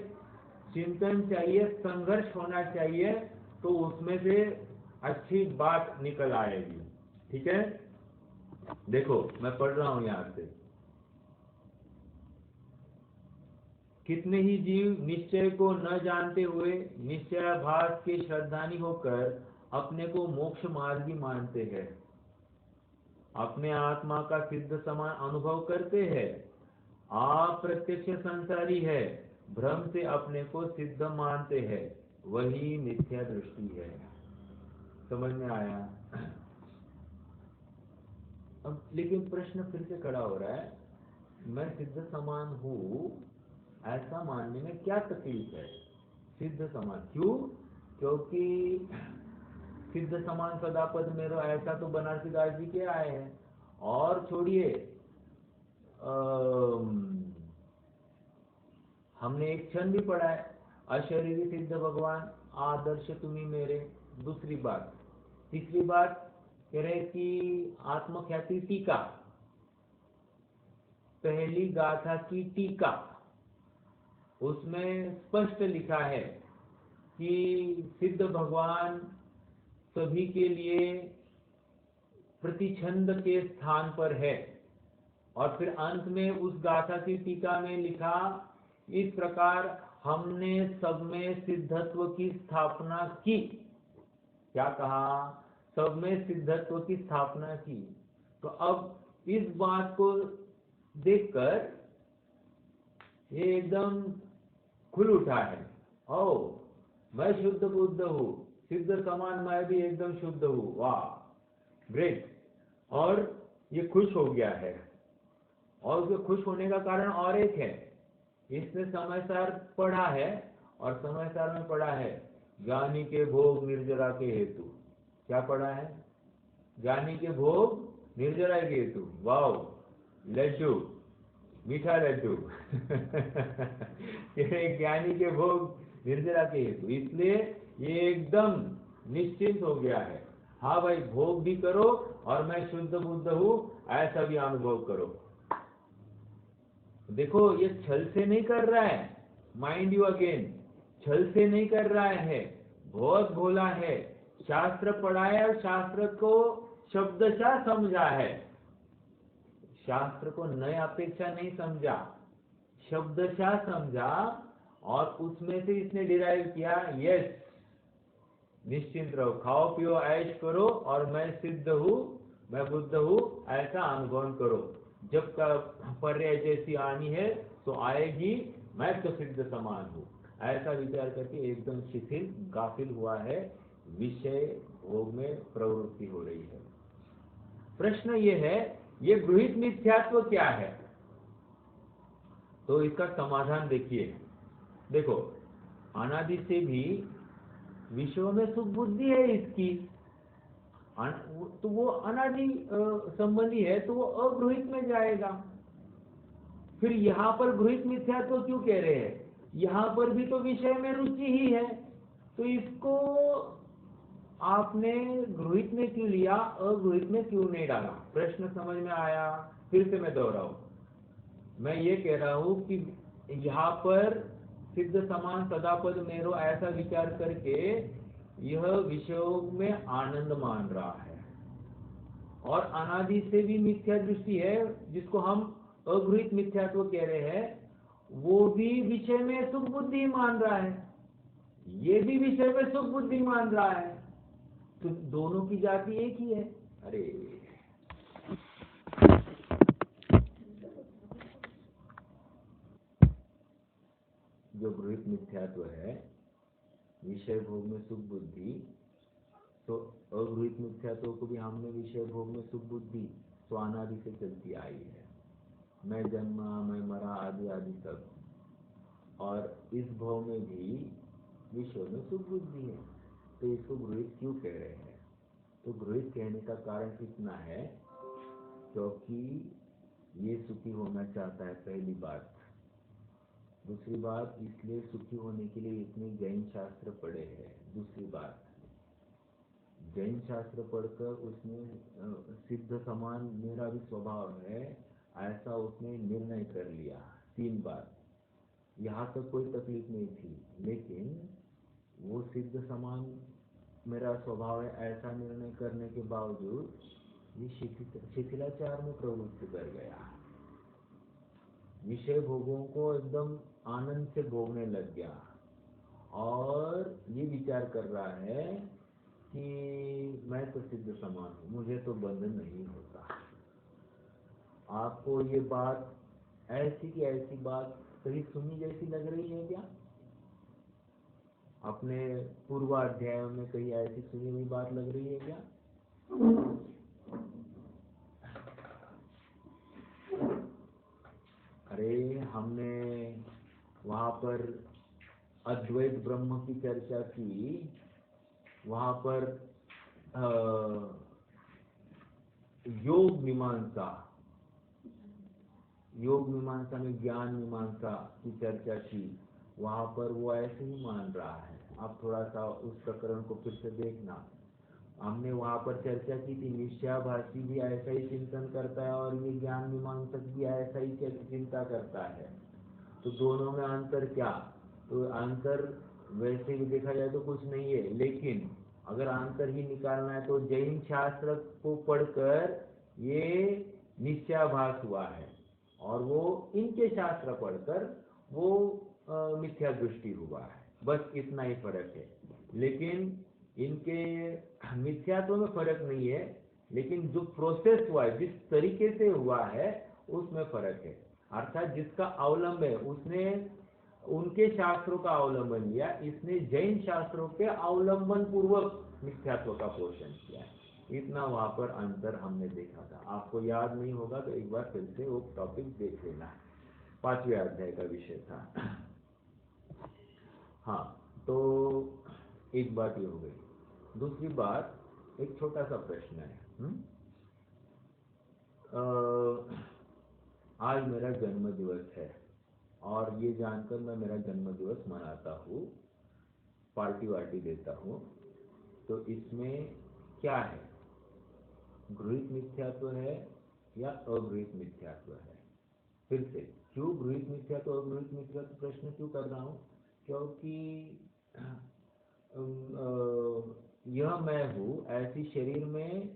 चिंतन चाहिए, संघर्ष होना चाहिए, तो उसमें से अच्छी बात निकल आएगी। ठीक है, देखो मैं पढ़ रहा हूं यहां से। कितने ही जीव निश्चय को न जानते हुए निश्चयाभास के श्रद्धानी होकर अपने को मोक्ष मार्गी मानते हैं, अपने आत्मा का सिद्ध समान अनुभव करते हैं, आप प्रत्यक्ष संसारी है, भ्रम से अपने को सिद्ध मानते हैं, वही मिथ्या दृष्टि है। समझ में आया? अब लेकिन प्रश्न फिर से खड़ा हो रहा है, मैं सिद्ध समान हूँ ऐसा मानने में क्या तकलीफ है? सिद्ध समान क्यों? क्योंकि सिद्ध समान सदापद मेरो ऐसा तो बनारसी दास जी के आए हैं। और छोड़िए, हमने एक क्षण भी पढ़ा है, अशरीरी सिद्ध भगवान आदर्श तुम्ही मेरे। दूसरी बात, तीसरी बात कह रहे कि आत्मख्याति टीका, पहली गाथा की टीका, उसमें स्पष्ट लिखा है कि सिद्ध भगवान सभी के लिए प्रतिछंद के स्थान पर है। और फिर अंत में उस गाथा की टीका में लिखा, इस प्रकार हमने सब में सिद्धत्व की स्थापना की। क्या कहा? सब में सिद्धत्व की स्थापना की। तो अब इस बात को देखकर ये एकदम खुल उठा है, ओ मैं शुद्ध बुद्ध हूँ, सिद्ध समान मैं भी एकदम शुद्ध हूँ, वाह ग्रेट। और ये खुश हो गया है। और उसके खुश होने का कारण और एक है, इसने समयसार पढ़ा है, और समयसार में पढ़ा है ज्ञानी के भोग निर्जरा के हेतु। क्या पढ़ा है? ज्ञानी के भोग निर्जरा के हेतु। वाओ, लड्डू, मीठा लड्डू ज्ञानी के भोग निर्जरा के हेतु, इसलिए ये एकदम निश्चिंत हो गया है। हाँ भाई, भोग भी करो और मैं शुद्ध बुद्ध हूँ ऐसा भी अनुभव करो। देखो ये छल से नहीं कर रहा है, माइंड यू अगेन, छल से नहीं कर रहा है, बहुत भोला है। शास्त्र पढ़ाया और शास्त्र को शब्दशः समझा है, शास्त्र को नए अपेक्षा नहीं समझा, शब्दशः समझा, और उसमें से इसने डिराइव किया, यस निश्चिंत रहो, खाओ पियो ऐश करो और मैं सिद्ध हूँ, मैं बुद्ध हूँ ऐसा अनुभव करो। जब का पर्याय जैसी आनी है तो आएगी, मैं तो सिद्ध समान हूँ ऐसा विचार करके एकदम शिथिल गाफिल हुआ है, विषय भोग में प्रवृत्ति हो रही है। प्रश्न ये है, ये गृहीत मिथ्यात्व क्या है? तो इसका समाधान देखिए। देखो, अनादि से भी विश्व में सुख बुद्धि है इसकी, तो वो अनादि संबंधी है, तो वो अगृहित में जाएगा। फिर यहाँ पर गृहीत मिथ्यात्व क्यों कह रहे हैं? यहाँ पर भी तो विषय में रुचि ही है, तो इसको आपने गृहीत में क्यों लिया, अगृहीत में क्यों नहीं डाला? प्रश्न समझ में आया? फिर से मैं दोहराऊं, मैं ये कह रहा हूं कि यहाँ पर सिद्ध समान सदापद मेरो ऐसा विचार करके यह विषयों में आनंद मान रहा है, और अनादि से भी मिथ्या दृष्टि है जिसको हम अगृहीत मिथ्यात्व कह रहे हैं, वो भी विषय में सुख बुद्धि मान रहा है, ये भी विषय में सुख बुद्धि मान रहा है, तो दोनों की जाति एक ही है। अरे जो गृहीत मिथ्यात्व है विषय भोग में सुख बुद्धि, तो अगृहीत मिथ्यात्व को भी हमने विषय भोग में सुख बुद्धि तो अनादि से चलती आई है। मैं जन्मा, मैं मरा, आदि आदि सब। और इस भव में भी विश्व में सुख बुद्धि है, तो इसको गृहित क्यों कह रहे हैं? तो गृहित कहने का कारण इतना है क्योंकि ये सुखी होना चाहता है, पहली बात। दूसरी बात, इसलिए सुखी होने के लिए इतने जैन शास्त्र पढ़े हैं। दूसरी बात, जैन शास्त्र पढ़कर उसने सिद्ध समान मेरा भी स्वभाव है ऐसा उसने निर्णय कर लिया। तीन बात, यहाँ तक कोई तकलीफ नहीं थी, लेकिन वो सिद्ध समान मेरा स्वभाव है ऐसा निर्णय करने के बावजूद ये शिथिलाचार में प्रवृत्ति कर गया। विषय भोगों को एकदम आनंद से भोगने लग गया और ये विचार कर रहा है कि मैं तो सिद्ध समान हूँ, मुझे तो बंधन नहीं होता। आपको ये बात ऐसी की ऐसी बात कहीं सुनी जैसी लग रही है क्या? अपने पूर्वाध्याय में कहीं ऐसी सुनी हुई बात लग रही है क्या? अरे हमने वहाँ पर अद्वैत ब्रह्म की चर्चा की, वहाँ पर योग मीमांसा में ज्ञान मीमांसा की चर्चा की। वहाँ पर वो ऐसे ही मान रहा है। आप थोड़ा सा उस प्रकरण को फिर से देखना। हमने वहाँ पर चर्चा की थी, निश्चयाभासी भी ऐसा ही चिंतन करता है और ये ज्ञान मीमांसक भी ऐसा ही चिंता करता है। तो दोनों में अंतर क्या? तो अंतर वैसे भी देखा जाए तो कुछ नहीं है, लेकिन अगर अंतर ही निकालना है तो जैन शास्त्र को पढ़कर ये निश्चयाभास हुआ है और वो इनके शास्त्र पढ़कर वो मिथ्या दृष्टि हुआ है। बस इतना ही फर्क है। लेकिन इनके मिथ्यात्व में फर्क नहीं है, लेकिन जो प्रोसेस हुआ है, जिस तरीके से हुआ है, उसमें फर्क है। अर्थात जिसका अवलंब है उसने उनके शास्त्रों का अवलंबन लिया, इसने जैन शास्त्रों के अवलंबन पूर्वक मिथ्यात्व का पोषण किया है। इतना वहां पर अंतर हमने देखा था। आपको याद नहीं होगा तो एक बार फिर से वो टॉपिक देख लेना। 5वें अध्याय का विषय था। हाँ, तो एक बात ये हो गई। दूसरी बात, एक छोटा सा प्रश्न है। आज मेरा जन्म दिवस है और ये जानकर मैं मेरा जन्म दिवस मनाता हूँ, पार्टी वार्टी देता हूँ, तो इसमें क्या है? गृहीत मिथ्यात्व है या अगृहीत मिथ्यात्व है? फिर से, क्यों गृहीत मिथ्यात्व अगृहीत मिथ्यात्व प्रश्न क्यों कर रहा हूँ? क्योंकि यह मैं हूँ ऐसी शरीर में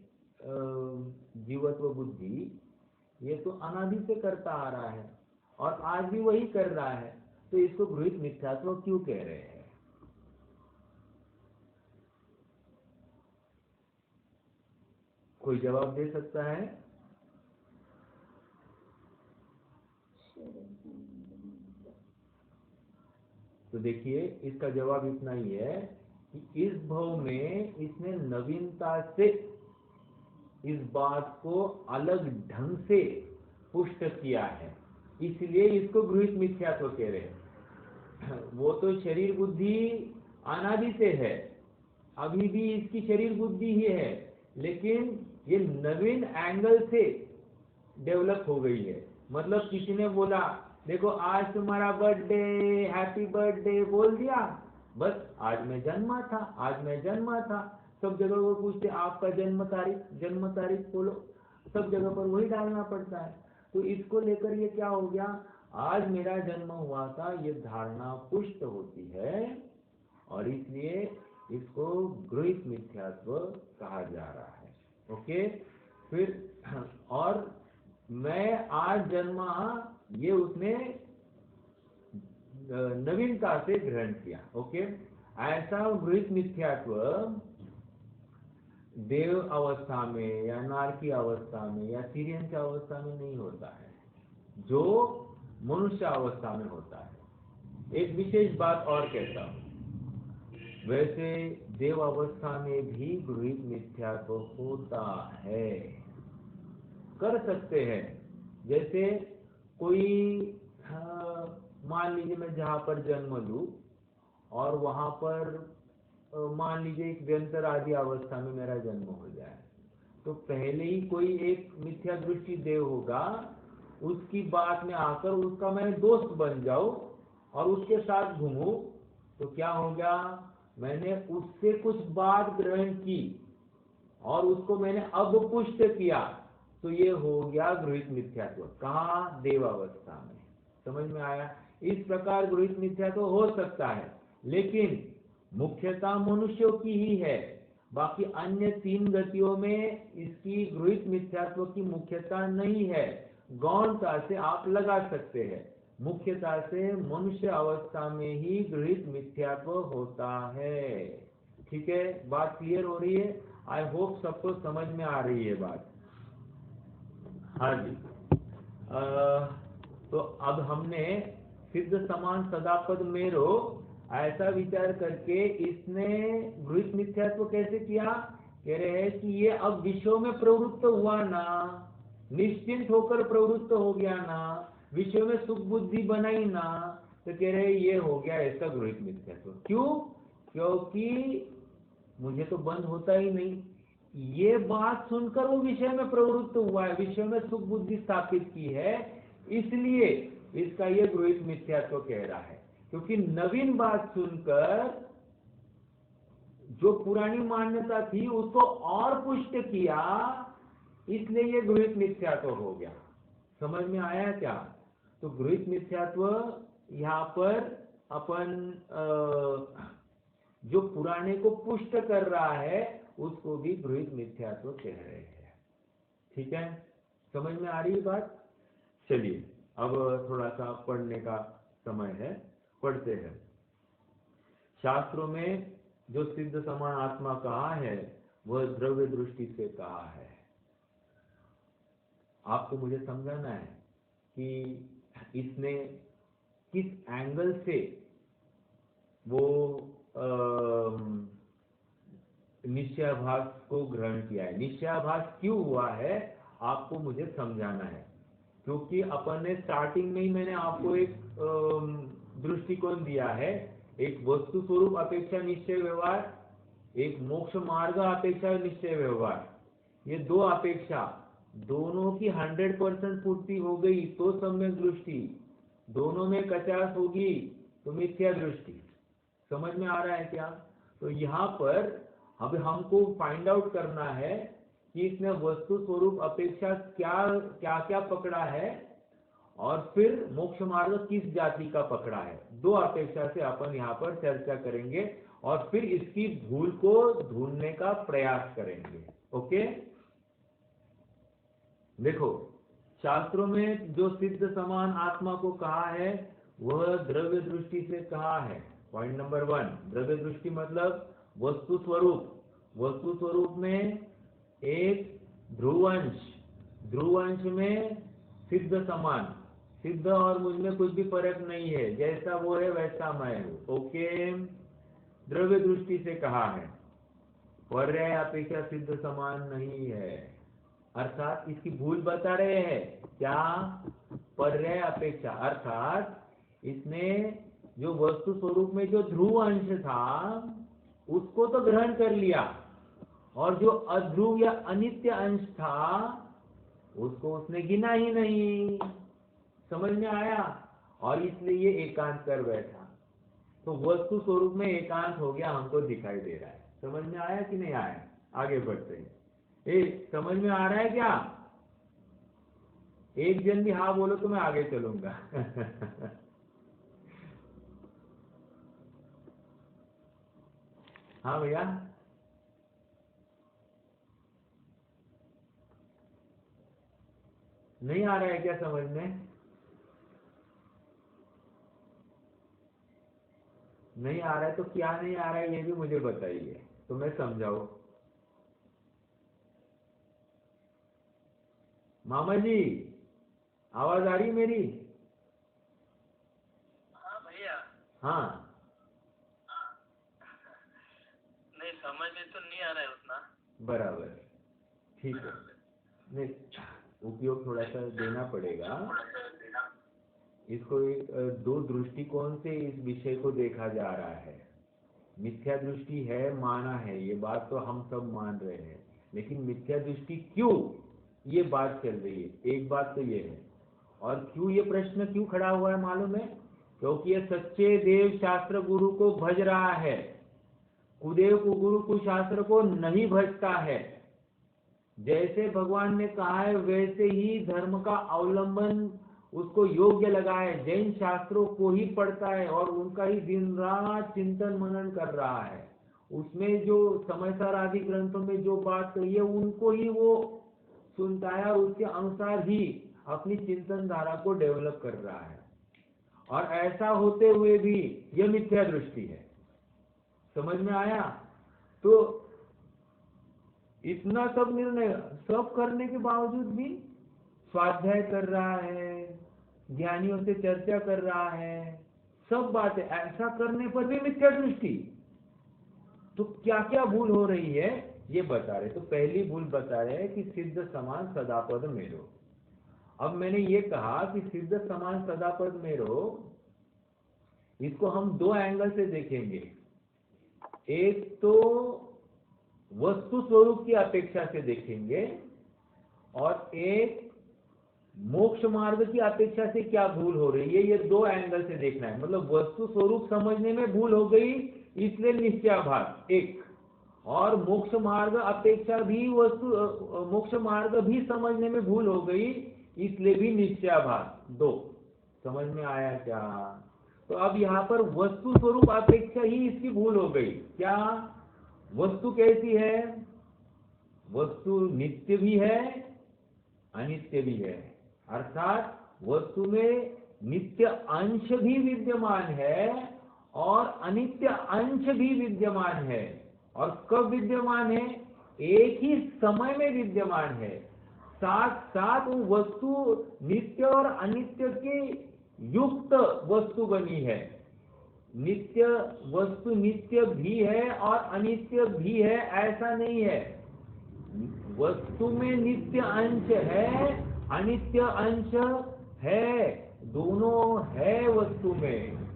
जीवत्व बुद्धि ये तो अनादि से करता आ रहा है और आज भी वही कर रहा है, तो इसको गृहीत मिथ्यात्व क्यों कह रहे हैं? कोई जवाब दे सकता है? तो देखिए, इसका जवाब इतना ही है कि इस भव में इसने नवीनता से इस बात को अलग ढंग से पुष्ट किया है, इसलिए इसको गृहीत मिथ्यात्व कह रहे हैं। वो तो शरीर बुद्धि अनादि से है, अभी भी इसकी शरीर बुद्धि ही है, लेकिन ये नवीन एंगल से डेवलप हो गई है। मतलब किसी ने बोला देखो आज तुम्हारा बर्थडे, हैप्पी बर्थडे बोल दिया, बस आज मैं जन्मा था, आज मैं जन्मा था। सब जगह वो पूछते आपका जन्म तारीख बोलो, सब जगह पर वही डालना पड़ता है। तो इसको लेकर ये क्या हो गया, आज मेरा जन्म हुआ था, ये धारणा पुष्ट होती है और इसलिए इसको गृहीत मिथ्यात्व कहा जा रहा है। ओके, फिर और मैं आज जन्मा, ये उसने नवीनता से ग्रहण किया। ओके, ऐसा गृहीत मिथ्यात्व देव अवस्था में या नारकी अवस्था में या तिर्यंच अवस्था में नहीं होता है, जो मनुष्य अवस्था में होता है। एक विशेष बात और कहता हूं, वैसे देव अवस्था में भी गृहीत मिथ्यात्व होता है, कर सकते हैं। जैसे कोई मान लीजिए मैं जहाँ पर जन्म लूँ और वहाँ पर मान लीजिए एक व्यंतर आदि अवस्था में मेरा जन्म हो जाए, तो पहले ही कोई एक मिथ्या दृष्टि देव होगा, उसकी बात में आकर उसका मैं दोस्त बन जाऊं और उसके साथ घूमूं, तो क्या हो गया, मैंने उससे कुछ बात ग्रहण की और उसको मैंने अब पुष्ट किया, तो ये हो गया गृहीत मिथ्यात्व। कहाँ? देवावस्था में। समझ में आया? इस प्रकार गृहीत मिथ्यात्व हो सकता है, लेकिन मुख्यता मनुष्यों की ही है। बाकी अन्य 3 गतियों में इसकी गृहीत मिथ्यात्व की मुख्यता नहीं है। गौणता से आप लगा सकते हैं, मुख्यता से मनुष्य अवस्था में ही गृहीत मिथ्यात्व होता है। ठीक है, बात क्लियर हो रही है? आई होप सबको समझ में आ रही है बात। हाँ जी। तो अब हमने सिद्ध समान सदापद मेरो ऐसा विचार करके इसने गृहीत मिथ्यात्व कैसे किया? कह रहे हैं कि ये अब विषयों में प्रवृत्त हुआ ना, निश्चिंत होकर प्रवृत्त हो गया ना, विषयों में सुख बुद्धि बनाई ना, तो कह रहे ये हो गया ऐसा गृहीत मिथ्यात्व। क्यों? क्योंकि मुझे तो बंद होता ही नहीं, ये बात सुनकर वो विषय में प्रवृत्त हुआ है, विषय में सुख बुद्धि स्थापित की है, इसलिए इसका ये गृहीत मिथ्यात्व कह रहा है। क्योंकि नवीन बात सुनकर जो पुरानी मान्यता थी उसको और पुष्ट किया, इसलिए ये गृहीत मिथ्यात्व हो गया। समझ में आया क्या? तो गृहीत मिथ्यात्व यहाँ पर अपन जो पुराने को पुष्ट कर रहा है उसको भी गृहीत मिथ्यात्व कह रहे हैं। ठीक है, समझ में आ रही है बात? चलिए अब थोड़ा सा पढ़ने का समय है, पढ़ते हैं। शास्त्रों में जो सिद्ध समान आत्मा कहा है वह द्रव्य दृष्टि से कहा है। आपको मुझे समझाना है कि इसने किस एंगल से वो निश्चयाभास को ग्रहण किया है, निश्चयाभास क्यों हुआ है, आपको मुझे समझाना है। क्योंकि अपन ने स्टार्टिंग में ही मैंने आपको एक दृष्टिकोण दिया है, एक वस्तु स्वरूप अपेक्षा निश्चय व्यवहार, एक मोक्ष मार्ग अपेक्षा निश्चय व्यवहार। ये दो अपेक्षा दोनों की 100% पूर्ति हो गई तो सम्यक दृष्टि, दोनों में 50 होगी तो मिथ्या दृष्टि। समझ में आ रहा है क्या? तो यहाँ पर अब हमको फाइंड आउट करना है कि इसने वस्तु स्वरूप अपेक्षा क्या क्या क्या पकड़ा है और फिर मोक्ष मार्ग किस जाति का पकड़ा है। दो अपेक्षा से अपन यहाँ पर चर्चा करेंगे और फिर इसकी भूल को ढूंढने का प्रयास करेंगे। ओके, देखो शास्त्रों में जो सिद्ध समान आत्मा को कहा है वह द्रव्य दृष्टि से कहा है। पॉइंट नंबर 1, द्रव्य दृष्टि मतलब वस्तु स्वरूप। वस्तु स्वरूप में एक ध्रुवंश, ध्रुवंश में सिद्ध समान, सिद्ध और मुझ में कुछ भी फर्क नहीं है, जैसा वो है वैसा मैं हूं। ओके, द्रव्य दृष्टि से कहा है। पर्याय अपेक्षा सिद्ध समान नहीं है, अर्थात इसकी भूल बता रहे हैं। क्या? पर्याय अपेक्षा, अर्थात इसने जो वस्तु स्वरूप में जो ध्रुव अंश था उसको तो ग्रहण कर लिया और जो अध्रुव या अनित्य अंश था उसको उसने गिना ही नहीं। समझ में आया? और इसलिए ये एकांत कर बैठा, तो वस्तु स्वरूप में एकांत हो गया, हमको दिखाई दे रहा है। समझ में आया कि नहीं आया? आगे बढ़ते हैं। समझ में आ रहा है क्या? एक जन भी हाँ बोलो तो मैं आगे चलूंगा। हाँ भैया, नहीं आ रहा है क्या समझ में? नहीं आ रहा है तो क्या नहीं आ रहा है ये भी मुझे बताइए तो मैं समझाऊं। मामा जी आवाज आ रही मेरी? हाँ भैया। हाँ, नहीं समझ में तो नहीं आ रहा है उतना। बराबर, ठीक है। नहीं, उपयोग थोड़ा सा देना पड़ेगा। इसको एक दो दृष्टिकोण से इस विषय को देखा जा रहा है। मिथ्या दृष्टि है, माना है, ये बात तो हम सब मान रहे हैं, लेकिन मिथ्या दृष्टि क्यों, ये बात चल रही है। एक बात तो ये है, और क्यों ये प्रश्न क्यों खड़ा हुआ है मालूम है? क्योंकि ये सच्चे देव शास्त्र गुरु को भज रहा है, कुदेव को गुरु कुशास्त्र को नहीं भजता है। जैसे भगवान ने कहा है वैसे ही धर्म का अवलंबन उसको योग्य लगा है, जैन शास्त्रों को ही पढ़ता है और उनका ही दिन रात चिंतन मनन कर रहा है। उसमें जो समयसार आदि ग्रंथों में जो बात कही है उनको ही वो सुनता है और उसके अनुसार ही अपनी चिंतन धारा को डेवलप कर रहा है। और ऐसा होते हुए भी यह मिथ्या दृष्टि है। समझ में आया? तो इतना सब निर्णय सब करने के बावजूद भी स्वाध्याय कर रहा है, ज्ञानियों से चर्चा कर रहा है, सब बातें, ऐसा करने पर भी मिथ्या दृष्टि। तो क्या क्या भूल हो रही है ये बता रहे। तो पहली भूल बता रहे हैं कि सिद्ध समान सदापद मेरो। अब मैंने ये कहा कि सिद्ध समान सदापद मेरो, इसको हम दो एंगल से देखेंगे। एक तो वस्तु स्वरूप की अपेक्षा से देखेंगे और एक मोक्ष मार्ग की अपेक्षा से क्या भूल हो रही है, ये दो एंगल से देखना है। मतलब वस्तु स्वरूप समझने में भूल हो गई इसलिए निश्चयाभास एक, और मोक्ष मार्ग अपेक्षा भी वस्तु मोक्ष मार्ग भी समझने में भूल हो गई इसलिए भी निश्चयाभास दो। समझ में आया क्या? तो अब यहाँ पर वस्तु स्वरूप अपेक्षा ही इसकी भूल हो गई। क्या वस्तु कैसी है? वस्तु नित्य भी है अनित्य भी है, अर्थात वस्तु में नित्य अंश भी विद्यमान है और अनित्य अंश भी विद्यमान है। और कब विद्यमान है? एक ही समय में विद्यमान है। साथ साथ वो वस्तु नित्य और अनित्य के युक्त वस्तु बनी है। नित्य वस्तु नित्य भी है और अनित्य भी है ऐसा नहीं है। वस्तु में नित्य अंश है, अनित्य अंश है, दोनों है वस्तु में।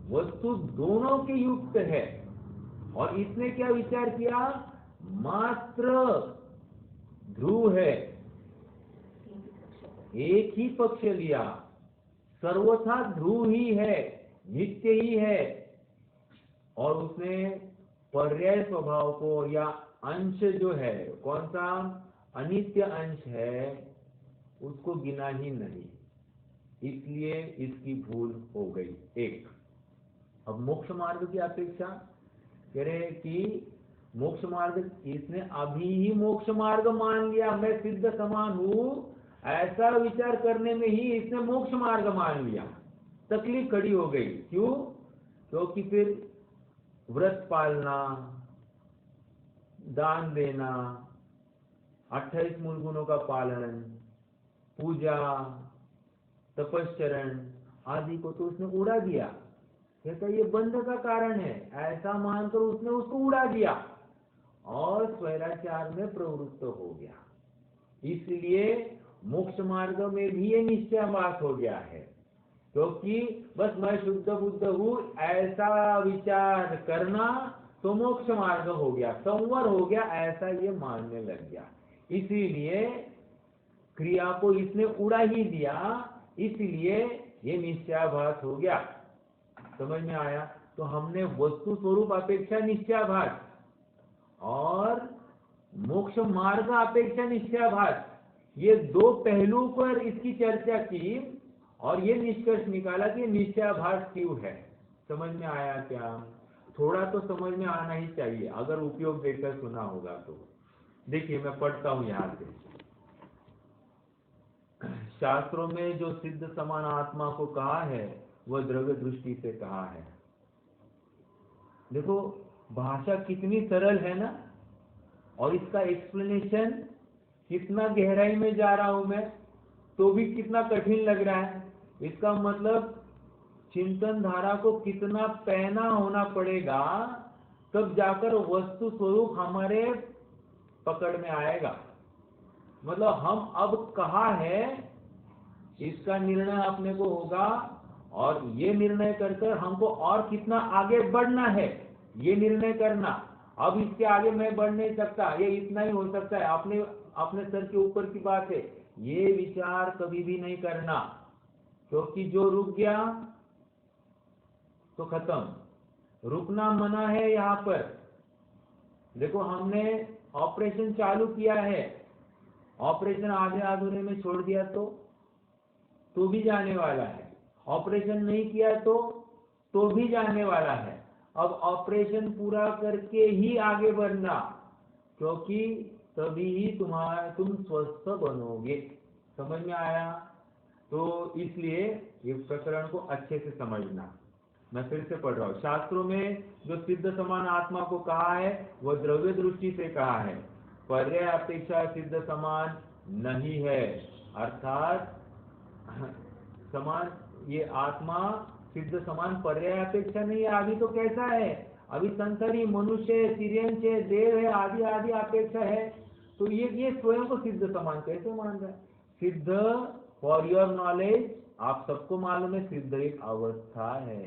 वस्तु दोनों के युक्त है। और इसने क्या विचार किया? मात्र ध्रुव है, एक ही पक्ष लिया, सर्वथा ध्रुव ही है, नित्य ही है। और उसने पर्याय स्वभाव को या अंश जो है, कौन सा अनित्य अंश है, उसको गिना ही नहीं, इसलिए इसकी भूल हो गई एक। अब मोक्ष मार्ग की अपेक्षा कह रहे कि मोक्ष मार्ग, इसने अभी ही मोक्ष मार्ग मान लिया, मैं सिद्ध समान हूं, ऐसा विचार करने में ही इसने मोक्ष मार्ग मान लिया। तकलीफ खड़ी हो गई। क्यों? क्योंकि फिर व्रत पालना, दान देना, 28 मूल गुणों का पालन, पूजा, तपश्चरण आदि को तो उसने उड़ा दिया। कहता ये बंध का कारण है, ऐसा मानकर उसने उसको उड़ा दिया और स्वैराचार में प्रवृत्त हो गया। इसलिए मोक्ष मार्ग में भी ये निश्चयाभास हो गया है। क्योंकि बस मैं शुद्ध बुद्ध हूं ऐसा विचार करना तो मोक्ष मार्ग हो गया, संवर हो गया, ऐसा ये मानने लग गया। इसीलिए क्रिया को इसने उड़ा ही दिया, इसलिए ये निश्चयाभास हो गया। समझ में आया? तो हमने वस्तु स्वरूप अपेक्षा निश्चयाभास और मोक्ष मार्ग अपेक्षा निश्चयाभास, ये दो पहलू पर इसकी चर्चा की और ये निष्कर्ष निकाला कि निश्चयाभास क्यों है। समझ में आया क्या? थोड़ा तो समझ में आना ही चाहिए अगर उपयोग देकर सुना होगा तो। देखिए मैं पढ़ता हूं यहां से। शास्त्रों में जो सिद्ध समान आत्मा को कहा है वह द्रव्य दृष्टि से कहा है। देखो भाषा कितनी सरल है ना, और इसका एक्सप्लेनेशन कितना गहराई में जा रहा हूं मैं तो भी कितना कठिन लग रहा है। इसका मतलब चिंतन धारा को कितना पहना होना पड़ेगा तब जाकर वस्तु स्वरूप हमारे पकड़ में आएगा। मतलब हम अब कहा है इसका निर्णय अपने को होगा और ये निर्णय कर हमको और कितना आगे बढ़ना है ये निर्णय करना। अब इसके आगे मैं बढ़ नहीं सकता, ये इतना ही हो सकता है, अपने अपने सर के ऊपर की बात है, ये विचार कभी भी नहीं करना, क्योंकि जो रुक गया तो खत्म। रुकना मना है यहाँ पर। देखो हमने ऑपरेशन चालू किया है, ऑपरेशन आधे अधूरे में छोड़ दिया तो भी जाने वाला है, ऑपरेशन नहीं किया तो भी जाने वाला है। अब ऑपरेशन पूरा करके ही आगे बढ़ना, क्योंकि तभी ही तुम स्वस्थ बनोगे। समझ में आया? तो इसलिए ये प्रकरण को अच्छे से समझना। मैं फिर से पढ़ रहा हूँ। शास्त्रों में जो सिद्ध समान आत्मा को कहा है वह द्रव्य दृष्टि से कहा है, पर्याय अपेक्षा सिद्ध समान नहीं है। अर्थात समान, ये आत्मा सिद्ध समान पर्याय अपेक्षा नहीं है। अभी तो कैसा है, अभी संसारी मनुष्य, तिर्यंश, देव है, आदि आदि अपेक्षा है। तो ये स्वयं को सिद्ध समान कैसे मान रहा है? सिद्ध, फॉर योर नॉलेज, आप सबको मालूम है, सिद्ध एक अवस्था है।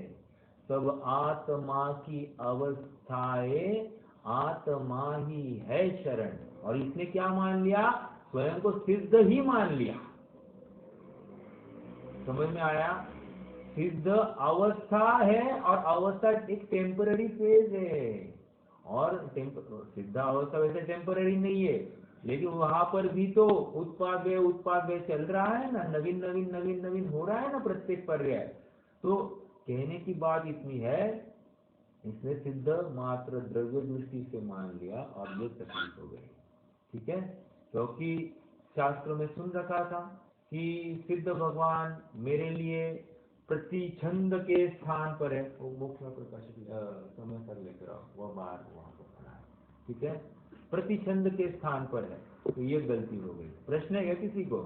सब आत्मा की अवस्थाएं, आत्मा ही है शरण। और इसने क्या मान लिया? स्वयं को सिद्ध ही मान लिया। समझ में आया? सिद्ध अवस्था है, और अवस्था एक टेम्पररी फेज है। और सिद्ध अवस्था वैसे टेम्पररी नहीं है, लेकिन वहां पर भी तो उत्पाद व्यय चल रहा है ना, नवीन नवीन नवीन नवीन हो रहा है ना प्रत्येक पर्याय। तो कहने की बात इतनी है, इसने सिद्ध मात्र द्रव्य दृष्टि से मान लिया और ये तकलीफ हो गई। ठीक है? क्योंकि शास्त्रों में सुन रखा था कि सिद्ध भगवान मेरे लिए प्रतिछंद के स्थान पर है। वो मोक्ष में प्रकाशित समय पर लेकर आओ, वह बाहर वहां पर पढ़ा है। ठीक है? प्रतिछंद के स्थान पर है, तो ये गलती हो गई। प्रश्न है क्या किसी को?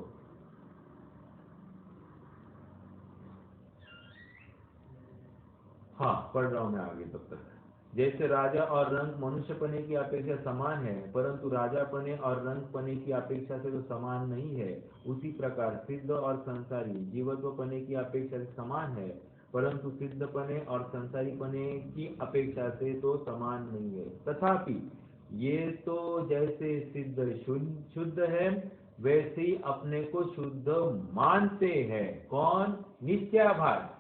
हाँ, पढ़ रहा हूं मैं आगे तब तक। जैसे राजा और रंग मनुष्य पने की अपेक्षा समान है, परंतु राजा पने और रंग पने की अपेक्षा से तो समान नहीं है, उसी प्रकार सिद्ध और संसारी जीवत्व पने की अपेक्षा से समान है, परंतु सिद्ध पने और संसारी पने की अपेक्षा से तो समान नहीं है। तथापि ये तो जैसे सिद्ध शुद्ध है, वैसे ही अपने को शुद्ध मानते हैं। कौन? निश्चयाभास।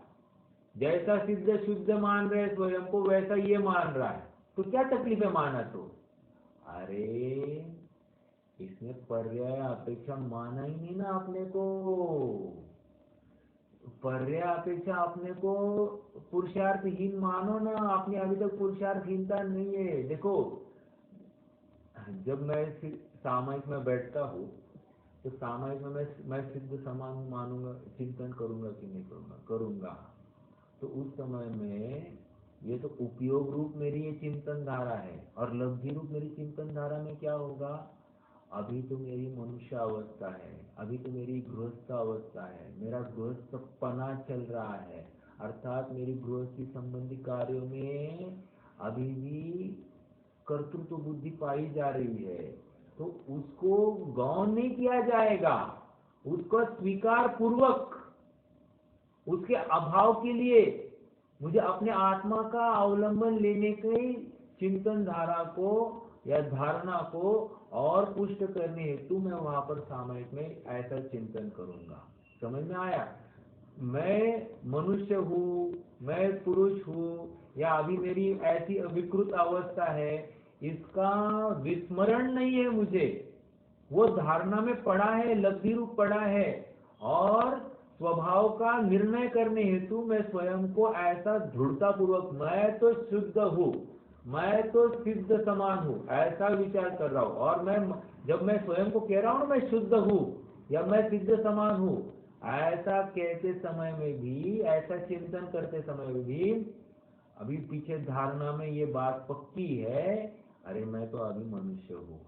जैसा सिद्ध शुद्ध मान रहे स्वयं को, वैसा ये मान रहा है। तो क्या तकलीफ है माना तो? अरे इसने पर्याय अपेक्षा माना ही नहीं ना अपने को। पर्याय अपेक्षा अपने को पुरुषार्थहीन मानो ना। आपने अभी तक पुरुषार्थहीनता नहीं है। देखो, जब मैं सामयिक में बैठता हूँ तो सामयिक में मैं सिद्ध समान मानूंगा, चिंतन करूंगा कि नहीं करूंगा। तो उस समय में ये तो उपयोग रूप मेरी ये चिंतन धारा है, और लब्धि रूप मेरी चिंतन धारा में क्या होगा? अभी तो मेरी मनुष्य अवस्था है, अभी तो मेरी गृहस्थ अवस्था है, मेरा गृहस्थपना चल रहा है, अर्थात मेरी गृहस्थी संबंधी कार्यों में अभी भी कर्तृत्व बुद्धि पाई जा रही है। तो उसको गौण नहीं किया जाएगा, उसको स्वीकार पूर्वक, उसके अभाव के लिए मुझे अपने आत्मा का अवलंबन लेने की चिंतन धारा को या धारणा को और पुष्ट करने हेतु मैं वहां पर सामयिक में ऐसा चिंतन करूंगा। समझ में आया? मैं मनुष्य हूँ, मैं पुरुष हूँ, या अभी मेरी ऐसी विकृत अवस्था है, इसका विस्मरण नहीं है मुझे। वो धारणा में पड़ा है, लब्धि रूप पड़ा है, और स्वभाव का निर्णय करने हेतु मैं स्वयं को ऐसा दृढ़ता पूर्वक, मैं तो शुद्ध हूँ, मैं तो सिद्ध समान हूँ, ऐसा विचार कर रहा हूँ। और मैं जब मैं स्वयं को कह रहा हूँ मैं शुद्ध हूँ या मैं सिद्ध समान हूँ, ऐसा कहते समय में भी, ऐसा चिंतन करते समय में भी अभी पीछे धारणा में ये बात पक्की है, अरे मैं तो अभी मनुष्य हूँ,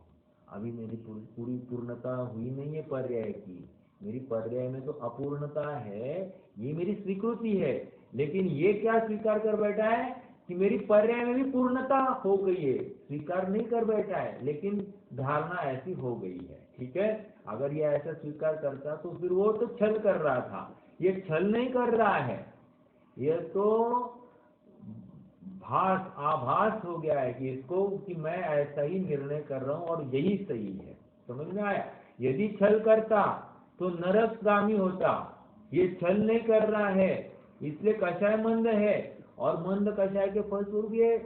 अभी मेरी पूरी पूर्णता हुई नहीं है पर्याय की, मेरी पर्याय में तो अपूर्णता है, ये मेरी स्वीकृति है। लेकिन ये क्या स्वीकार कर बैठा है कि मेरी पर्याय में भी पूर्णता हो गई है, स्वीकार नहीं कर बैठा है, लेकिन धारणा ऐसी हो गई है। ठीक है? अगर ये ऐसा स्वीकार करता तो फिर वो तो छल कर रहा था, ये छल नहीं कर रहा है, यह तो आभास हो गया है कि इसको कि मैं ऐसा ही निर्णय कर रहा हूं और यही सही है। समझ में आया? यदि छल करता तो नरकगामी होता, ये छल नहीं कर रहा है, इसलिए कषाय मंद है, और मंद कषाय के फलस्वरूप ये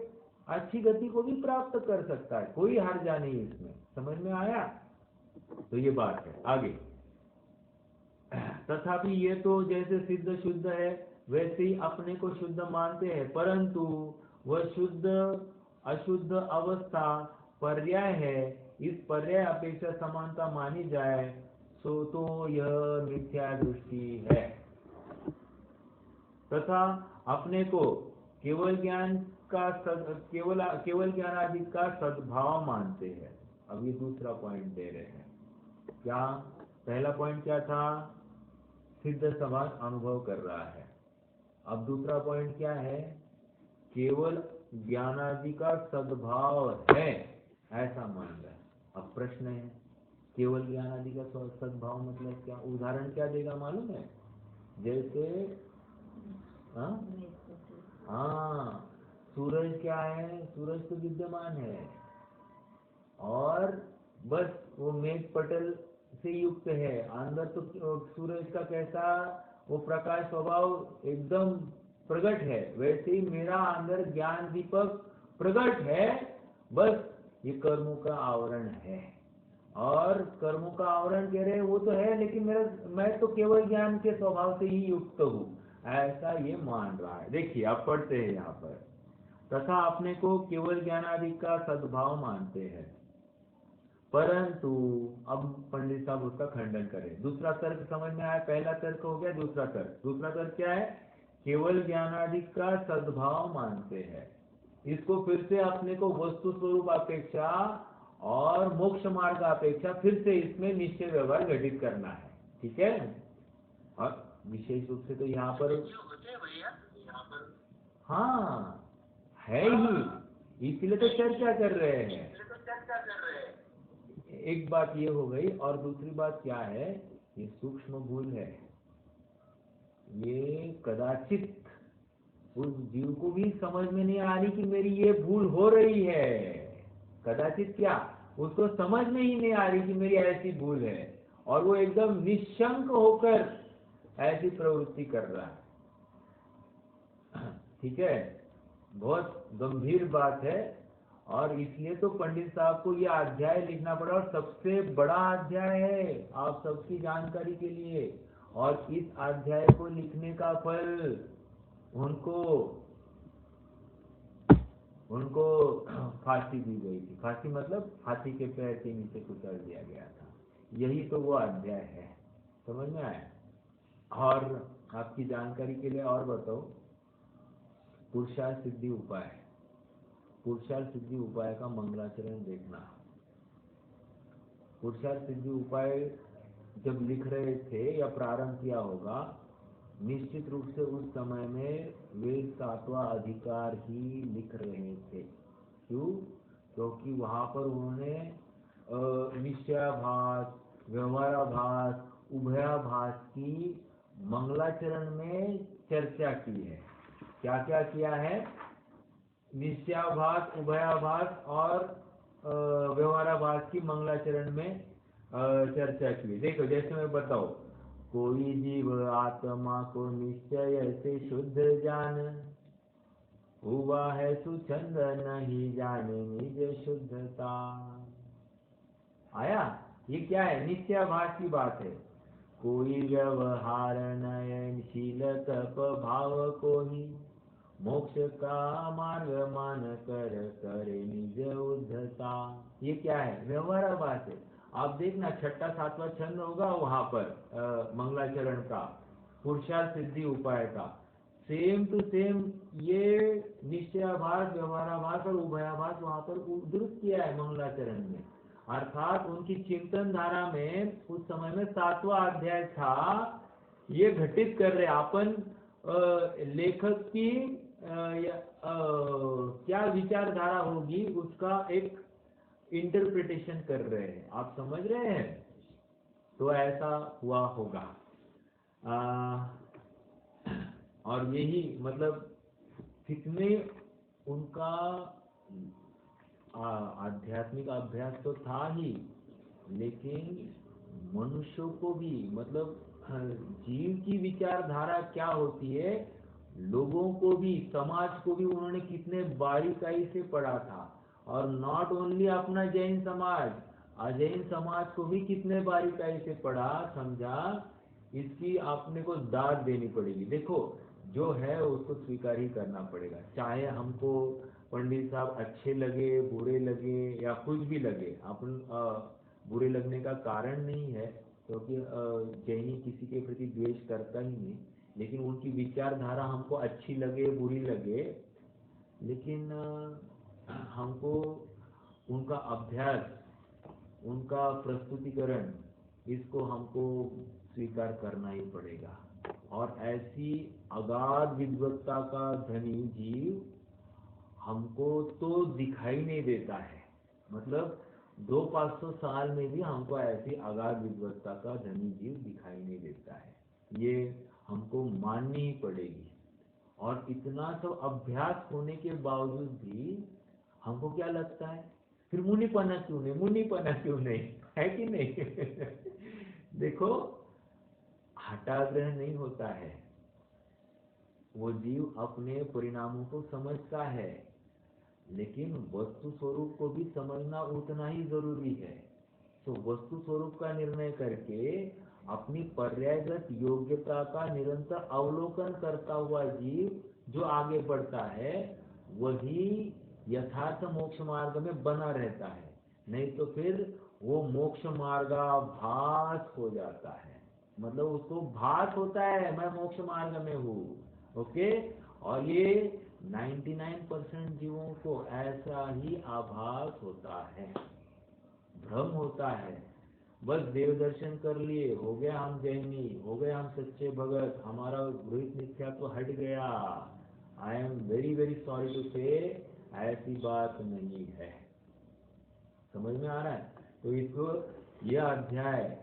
अच्छी गति को भी प्राप्त कर सकता है, कोई हर्जा नहीं इसमें। समझ में आया? तो ये बात है। आगे, तथापि ये तो जैसे सिद्ध शुद्ध है वैसे ही अपने को शुद्ध मानते हैं, परंतु वह शुद्ध अशुद्ध अवस्था पर्याय है, इस पर्याय अपेक्षा समानता मानी जाए तो यह मिथ्या दृष्टि है। तथा अपने को केवल ज्ञान का केवल ज्ञान आदि का सद्भाव मानते हैं। अब ये दूसरा पॉइंट दे रहे हैं। क्या पहला पॉइंट क्या था? सिद्ध समाज अनुभव कर रहा है। अब दूसरा पॉइंट क्या है? केवल ज्ञानादि का सद्भाव है ऐसा मान रहा है। अब प्रश्न है, केवल ज्ञानादि का सद्भाव मतलब क्या? उदाहरण क्या देगा मालूम है? जैसे हाँ, सूरज क्या है? सूरज तो विद्यमान है और बस वो मेघ पटल से युक्त है। अंदर तो सूरज का कैसा वो प्रकाश स्वभाव एकदम प्रकट है, वैसे ही मेरा अंदर ज्ञान दीपक प्रकट है, बस ये कर्मों का आवरण है। और कर्मों का आवरण कह रहे हैं वो तो है, लेकिन मैं तो केवल ज्ञान के स्वभाव से ही युक्त हूँ, ऐसा ये मान रहा है। देखिए आप पढ़ते हैं यहाँ पर, तथा अपने को केवल ज्ञान आदि का सद्भाव मानते हैं, परंतु अब पंडित साहब उसका खंडन करें। दूसरा तर्क समझ में आया? पहला तर्क हो गया, दूसरा तर्क क्या है? केवल ज्ञानादि का सद्भाव मानते हैं। इसको फिर से अपने को वस्तु स्वरूप अपेक्षा और मोक्ष मार्ग अपेक्षा फिर से इसमें निश्चय व्यवहार घटित करना है। ठीक है? और विशेष रूप से तो यहाँ पर हाँ है ही, इसलिए तो चर्चा कर रहे हैं। एक बात ये हो गई, और दूसरी बात क्या है? ये सूक्ष्म भूल है। ये कदाचित उस जीव को भी समझ में नहीं आ रही कि मेरी ये भूल हो रही है। कदाचित क्या, उसको समझ में ही नहीं आ रही कि मेरी ऐसी भूल है, और वो एकदम निशंक होकर ऐसी प्रवृत्ति कर रहा है। ठीक है? बहुत गंभीर बात है, और इसलिए तो पंडित साहब को यह अध्याय लिखना पड़ा, और सबसे बड़ा अध्याय है आप सबकी जानकारी के लिए। और इस अध्याय को लिखने का फल उनको फांसी दी गई थी। फांसी मतलब हाथी के पैर के नीचे कुचल दिया गया था। यही तो वो अध्याय है। समझ में आया? और आपकी जानकारी के लिए और बताओ, पुरुषार्थ सिद्धि उपाय, पुरुषार्थ सिद्धि उपाय का मंगलाचरण देखना। पुरुषार्थ सिद्धि उपाय जब लिख रहे थे या प्रारंभ किया होगा, निश्चित रूप से उस समय में वे 7वां अधिकार ही लिख रहे थे। क्यों? क्योंकि वहां पर उन्होंने निश्चयाभास, व्यवहाराभास, उभयाभास की मंगलाचरण में चर्चा की है। क्या क्या किया है? निश्चयाभास, उभयाभास और व्यवहाराभास की मंगलाचरण में चर्चा की। देखो, जैसे मैं बताऊं, कोई जीव आत्मा को निश्चय से शुद्ध जान, हुआ है सुछंद नहीं जाने निज शुद्धता। आया? ये क्या है? निश्चयाभास की बात है। कोई व्यवहार नयनशील तप भाव को ही मोक्ष का मार्ग मान कर करे निज उद्धता। ये क्या है? व्यवहाराभास है। आप देखना, 6वां 7वां छंद होगा वहां पर मंगलाचरण का, पुरुषार्थ सिद्धि उपाय का, सेम टू सेम ये निश्चयाभास, व्यवहाराभास और उभयाभास वहां पर उद्धृत किया है मंगलाचरण में। अर्थात उनकी चिंतन धारा में उस समय में 7वां अध्याय था, ये घटित कर रहे। अपन लेखक की क्या विचारधारा होगी उसका एक इंटरप्रिटेशन कर रहे हैं। आप समझ रहे हैं? तो ऐसा हुआ होगा। और यही मतलब कितने उनका आध्यात्मिक अभ्यास तो था ही, लेकिन मनुष्यों को भी मतलब जीव की विचारधारा क्या होती है, लोगों को भी, समाज को भी उन्होंने कितने बारीकाई से पढ़ा था। और नॉट ओनली अपना जैन समाज, अजैन समाज को भी कितने बारीकाई से पढ़ा, समझा। इसकी आपने को दाद देनी पड़ेगी। देखो जो है उसको स्वीकार ही करना पड़ेगा, चाहे हमको पंडित साहब अच्छे लगे, बुरे लगे या कुछ भी लगे। अपन बुरे लगने का कारण नहीं है, क्योंकि जैनी किसी के प्रति द्वेष करता ही नहीं, लेकिन उनकी विचारधारा हमको अच्छी लगे बुरी लगे, लेकिन हमको उनका अभ्यास, उनका प्रस्तुतिकरण, इसको हमको स्वीकार करना ही पड़ेगा। और ऐसी अगाध विद्वत्ता का धनी जीव हमको तो दिखाई नहीं देता है, मतलब 200-500 साल में भी हमको ऐसी अगाध विद्वत्ता का धनी जीव दिखाई नहीं देता है, ये हमको माननी ही पड़ेगी। और इतना सब अभ्यास होने के बावजूद भी हमको क्या लगता है, फिर मुनिपना क्यों नहीं, मुनिपना क्यों नहीं, है कि नहीं? देखो हठाग्रह नहीं होता है, वो जीव अपने परिणामों को समझता है, लेकिन वस्तु स्वरूप को भी समझना उतना ही जरूरी है। तो वस्तु स्वरूप का निर्णय करके अपनी पर्यायगत योग्यता का निरंतर अवलोकन करता हुआ जीव जो आगे बढ़ता है, वही यथार्थ मोक्ष मार्ग में बना रहता है। नहीं तो फिर वो मोक्ष मार्गाभास हो जाता है, मतलब उसको भास होता है मैं मोक्ष मार्ग में हूँ। ओके, और ये 99% जीवों को ऐसा ही आभास होता है, भ्रम होता है। बस देव दर्शन कर लिए, हो गया हम जैनी, हो गए हम सच्चे भगत, हमारा गृहित मिथ्या तो हट गया। I am very very sorry to say, ऐसी बात नहीं है। समझ में आ रहा है? तो इसको यह अध्याय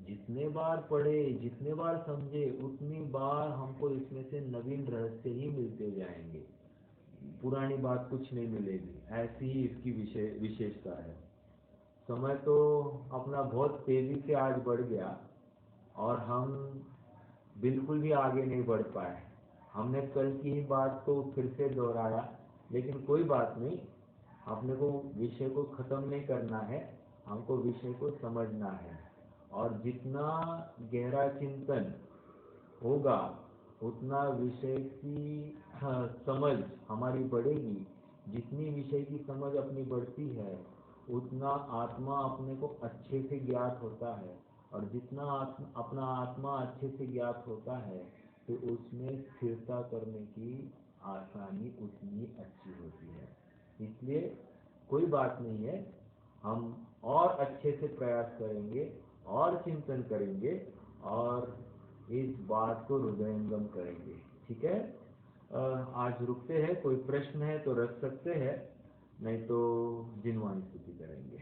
जितने बार पढ़े, जितने बार समझे, उतनी बार हमको इसमें से नवीन रहस्य ही मिलते जाएंगे, पुरानी बात कुछ नहीं मिलेगी। ऐसी ही इसकी विशेषता है। समय तो अपना बहुत तेजी से आज बढ़ गया और हम बिल्कुल भी आगे नहीं बढ़ पाए। हमने कल की ही बात को फिर से दोहराया, लेकिन कोई बात नहीं, अपने को विषय को खत्म नहीं करना है, हमको विषय को समझना है। और जितना गहरा चिंतन होगा उतना विषय की समझ हमारी बढ़ेगी। जितनी विषय की समझ अपनी बढ़ती है उतना आत्मा अपने को अच्छे से ज्ञात होता है, और जितना अपना आत्मा अच्छे से ज्ञात होता है तो उसमें स्थिरता करने की आसानी उतनी अच्छी होती है। इसलिए कोई बात नहीं है, हम और अच्छे से प्रयास करेंगे और चिंतन करेंगे और इस बात को हृदयंगम करेंगे। ठीक है, आज रुकते हैं। कोई प्रश्न है तो रख सकते हैं, नहीं तो जिनवानी स्तुति करेंगे।